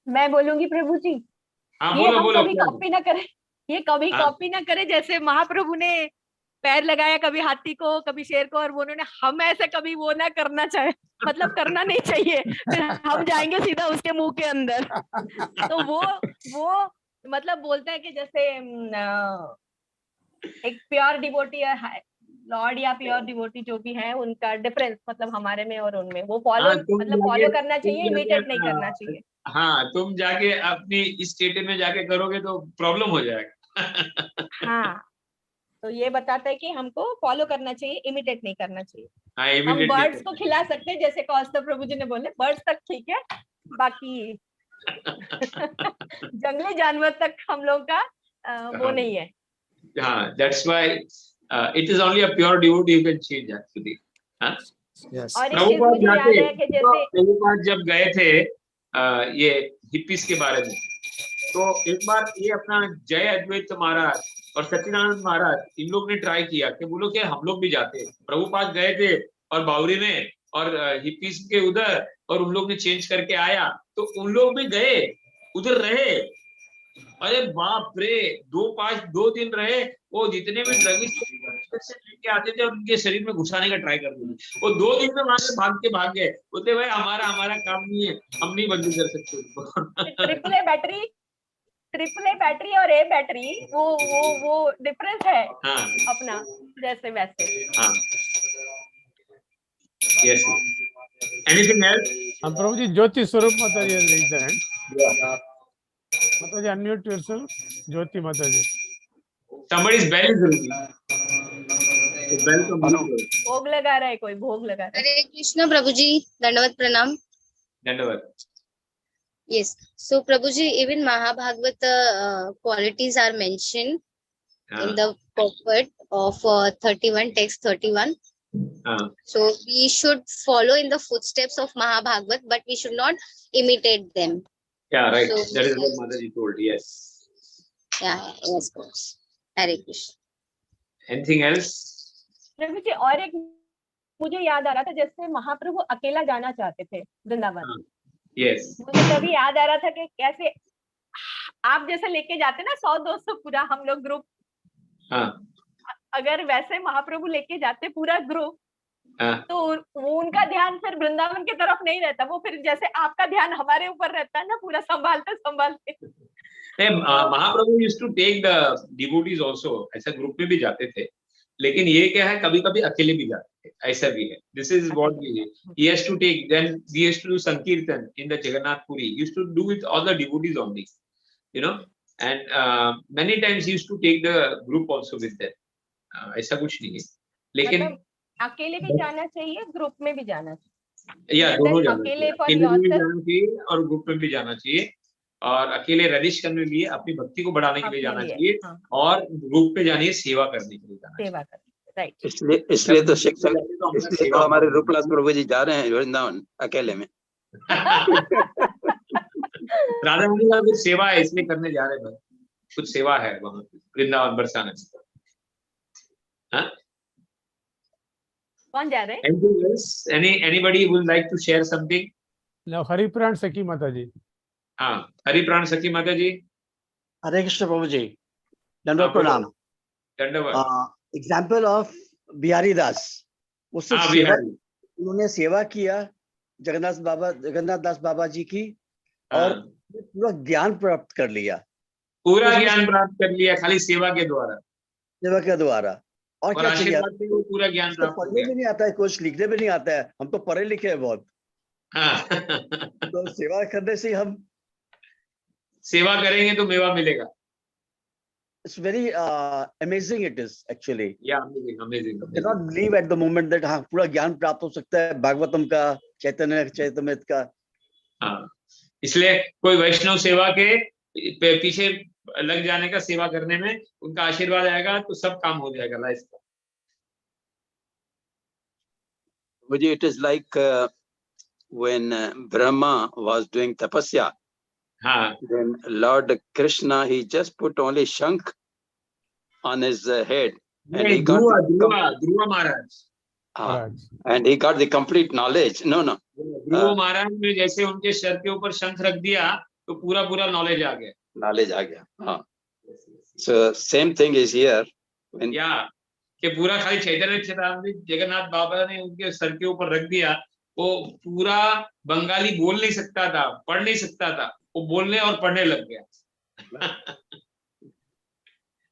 मैं बोलूंगी प्रभु जी। ये हम कभी कॉपी ना करें, ये कभी कॉपी ना करें। जैसे महाप्रभु ने पैर लगाया कभी हाथी को, कभी शेर को, और उन्होंने हम ऐसे कभी वो ना करना चाहे, मतलब करना नहीं चाहिए, फिर हम जाएंगे सीधा उसके मुंह के अंदर। तो वो मतलब बोलता है कि जैसे एक प्योर डिवोटी लॉर्ड या प्योर डिवोटी जो भी है, उनका डिफरेंस मतलब हमारे में और उनमें, वो फॉलो मतलब फॉलो करना चाहिए, इमिटेट नहीं करना चाहिए। हाँ, तुम जाके अपनी स्टेट में जाके करोगे तो प्रॉब्लम हो जाएगा। हाँ, तो ये बताता है कि हमको फॉलो करना चाहिए, इमिटेट नहीं करना चाहिए। हम बर्ड्स को खिला सकते हैं, जैसे कौस्तव प्रभु जी ने बोले, बर्ड्स तक ठीक है, बाकी जंगली जानवर तक हम लोग का वो नहीं है। हाँ, that's why it is only a pure devotee who can change actually. Yes. और एक चीज मुझे याद है कि जैसे प्रभुपाद जब गए थे ये हिप्पीज के बारे में, तो एक बार ये अपना जय अद्वैत महाराज और सच्चिदानंद महाराज इन लोग ने ट्राई किया कि बोलो कि हम लोग भी जाते। प्रभुपाद गए थे और बावरी में और हिप्पीज के उधर, और उन लोग ने चेंज करके आया, तो उन लोग भी गए उधर रहे। अरे बाप रे, 2 दिन रहे। वो जितने भी ड्रगिस्ट लेके आते थे और उनके शरीर में घुसाने का ट्राई करते थे, वो 2 दिन में वहां से भाग गए। बोलते भाई हमारा काम नहीं है, हम नहीं बंदी कर सकते उसको। ट्रिपल ए बैटरी और ए बैटरी वो डिफरेंस है। हाँ अपना जैसे वैसे। हाँ यस। Anything else? प्रभु जी, ज्योति स्वरूप माता जी has raised the hand. माता जी, unmute yourself. ज्योति माता जी. Somebody's bell is ringing. The bell to mute. भोग लगा रहा है कोई, भोग लगा रहा है। हरे कृष्ण प्रभु जी, दंडवत प्रणाम। धन्यवाद। Yes. So Prabhu ji, even Mahabhagavata qualities are mentioned in the purport of 31, text 31. So we should follow in the footsteps of Mahabhagavat, but we should not imitate them. Yeah, right. So, that is what Mataji told. Yes. Yeah, yes, course. Hare Krishna. Anything else? प्रभु जी, और एक मुझे याद आ रहा था, जैसे महाप्रभु अकेला जाना चाहते थे वृंदावन। Yes. मुझे तभी याद आ रहा था कि कैसे आप जैसे लेके जाते ना 100-200 पूरा हम लोग ग्रुप, अगर वैसे महाप्रभु लेके जाते पूरा ग्रुप, तो वो उनका ध्यान फिर वृंदावन की तरफ नहीं रहता, वो फिर जैसे आपका ध्यान हमारे ऊपर रहता है ना, पूरा संभालते। महाप्रभु used to take the devotees also, ऐसा ग्रुप में भी जाते थे, लेकिन ये क्या है, कभी कभी अकेले भी जाते थे, ऐसा भी है। This is what he has to take. Then we used to do Sankirtan in the Jagannath Puri. He used to do with all the devotees only, you know, and many times he used to take the group also with them. ऐसा कुछ नहीं है, लेकिन मतलब अकेले भी जाना चाहिए, ग्रुप में भी जाना चाहिए। या दोनों जाना अकेले चाहिए, अकेले भी जाना चाहिए और ग्रुप में भी जाना चाहिए। और अकेले रजिश करने के लिए, अपनी भक्ति को बढ़ाने के लिए जाना चाहिए, और ग्रुप पे जाने सेवा करने के लिए जाना सेवा करने। राइट। इसलिए तो शिक्षक, इसलिए तो हमारे रूपलाल प्रभु जी जा रहे हैं वृंदावन अकेले में। राधा रानी का कुछ सेवा है इसलिए करने जा रहे हैं, कुछ सेवा है वहां वृंदावन बरसाने। कौन जा रहे हैं? Anybody would like to share something? Now हरिप्राण सखी माता जी। हाँ, हरिप्राण सखी माता जी। हरे कृष्ण प्रभु जी, दंडवत प्रणाम। एग्जाम्पल ऑफ बिहारी दास, उससे उन्होंने सेवा किया जगन्नाथ दास बाबा जी की, और पूरा ज्ञान प्राप्त कर लिया। पूरा ज्ञान प्राप्त कर लिया खाली सेवा के द्वारा। और क्या चाहिए? वो पूरा ज्ञान प्राप्त कर लिया। पढ़ने भी नहीं आता है, कुछ लिखने भी नहीं आता है, हम तो पढ़े लिखे हैं बहुत। तो सेवा करने से हम सेवा करेंगे तो मेवा मिलेगा। It's very amazing it is actually. Yeah, amazing. I cannot believe at the moment that हाँ पूरा ज्ञान प्राप्त हो सकता है भागवतम का, चैतन्य का। हाँ, इसलिए कोई वैष्णव सेवा के पीछे लग जाने का, सेवा करने में उनका आशीर्वाद आएगा तो सब काम हो जाएगा लाइफ का। मुझे it is like when Brahma was doing tapasya, then Lord Krishna, he just put only Shankh on his head, and he got Dhruva Maharaj, and he got the complete knowledge. Dhruva Maharaj ने जैसे उनके sir के ऊपर शंख रख दिया तो पूरा नॉलेज आ गया। हाँ, so same thing is here when कि पूरा खाली चैतन्य चैतन्य जगन्नाथ बाबा ने उनके सर के ऊपर रख दिया, वो पूरा बंगाली बोल नहीं सकता था, पढ़ नहीं सकता था, वो बोलने और पढ़ने लग गया।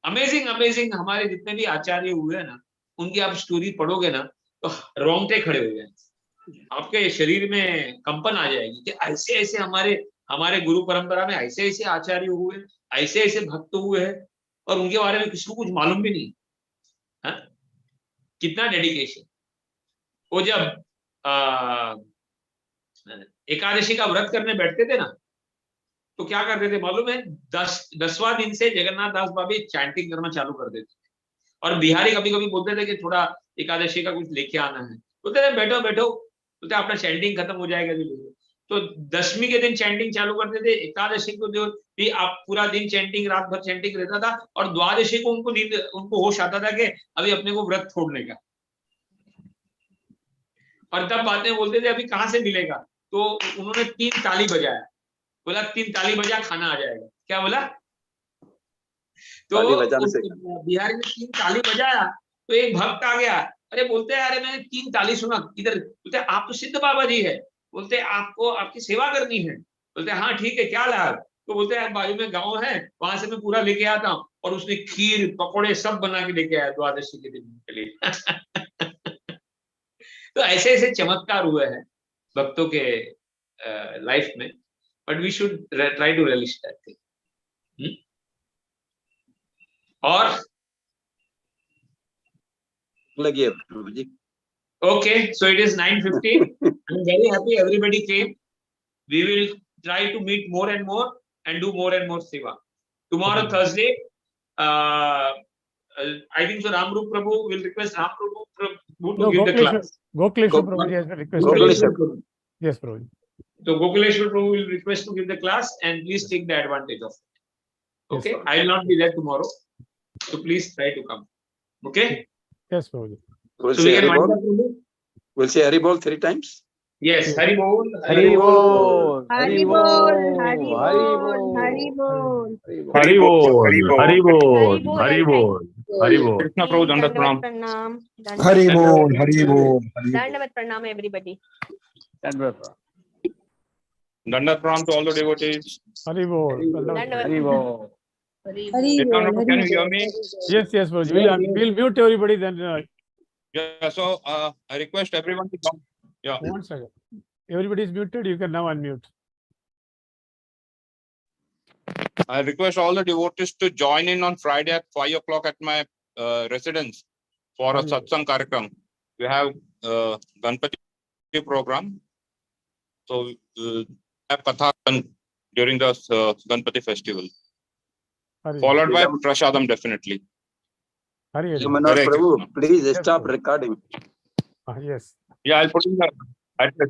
अमेजिंग। हमारे जितने भी आचार्य हुए ना, उनकी आप स्टोरी पढ़ोगे ना तो रोंगटे खड़े हो जाएंगे, आपके शरीर में कंपन आ जाएगी कि ऐसे हमारे गुरु परंपरा में ऐसे आचार्य हुए, ऐसे भक्त हुए हैं, और उनके बारे में किसी को कुछ मालूम भी नहीं। कितना डेडिकेशन। वो जब एकादशी का व्रत करने बैठते थे ना, तो क्या करते थे मालूम है? 10वां दिन से जगन्नाथ दास बाबा चैंटिंग करना चालू कर देते थे, और बिहारी कभी कभी बोलते थे कि थोड़ा एकादशी का कुछ लेके आना है, बोलते थे बैठो, बोलते अपना चैंटिंग खत्म हो जाएगा। तो दशमी के दिन चैंटिंग चालू करते थे, एकादशी को जो भी आप पूरा दिन चैंटिंग, रात भर चैंटिंग रहता था, और द्वादशी को उनको होश आता था कि अभी अपने को व्रत छोड़ने का, और तब बातें बोलते थे अभी कहाँ से मिलेगा। तो उन्होंने 3 ताली बजाया, बोला 3 ताली बजा खाना आ जाएगा। क्या बोला? तो बिहारी में 3 ताली बजाया तो एक भक्त आ गया, अरे बोलते हैं अरे मैंने 3 ताली सुना इधर, बोलते आप तो सिद्ध बाबा जी है, बोलते आपको आपकी सेवा करनी है। बोलते हाँ ठीक है, क्या लाभ? तो बोलते हैं बाजू में गांव है, वहां से मैं पूरा लेके आता हूँ, और उसने खीर पकौड़े सब बना के लेके आया द्वादशी के दिन के लिए। तो ऐसे ऐसे चमत्कार हुए हैं भक्तों के लाइफ में, but we should try to realise that thing. और लगिए प्रभु जी। Okay, so it is 9:15. I'm very happy everybody came. We will try to meet more and more and do more and more seva. Tomorrow, Thursday, I think so Ramrup Prabhu will request Ramrup Prabhu to give the class. Gokuleshwar Prabhu has been requested. Yes, Prabhu. So Gokuleshwar Prabhu will request to give the class, and please take the advantage of it. Okay, Yes, I will not be there tomorrow, so please try to come. Okay. Yes, Prabhu. We'll So say we can Hari wind Bol. up, Prabhu? We'll say Hari Bol 3 times. Yes, Hari Bol, Hari Bol, Hari Bol, Hari Bol, Hari Bol. Hari Bol, Hari Bol, Hari Bol, Hari Bol. Krishna Prabhu, Dandavat Pranam. Hari Bol, Hari Bol, Hari Bol. Dandavat Pranam, everybody. Dandavat Pranam to all the devotees. Hari Bol. Hari Bol. Krishna Prabhu, can you hear me? Yes, yes, Prabhu. We'll mute everybody then. Yeah, so I request everyone to come. Yeah. One second. Everybody is muted. You can now unmute. I request all the devotees to join in on Friday at 5 o'clock at my residence for a satsang karyakram. We have Ganpati program. So have katha during the Ganpati festival. Followed by Prashadam definitely. Prabhu, please stop recording. Yes. Yeah, I'll put in the address.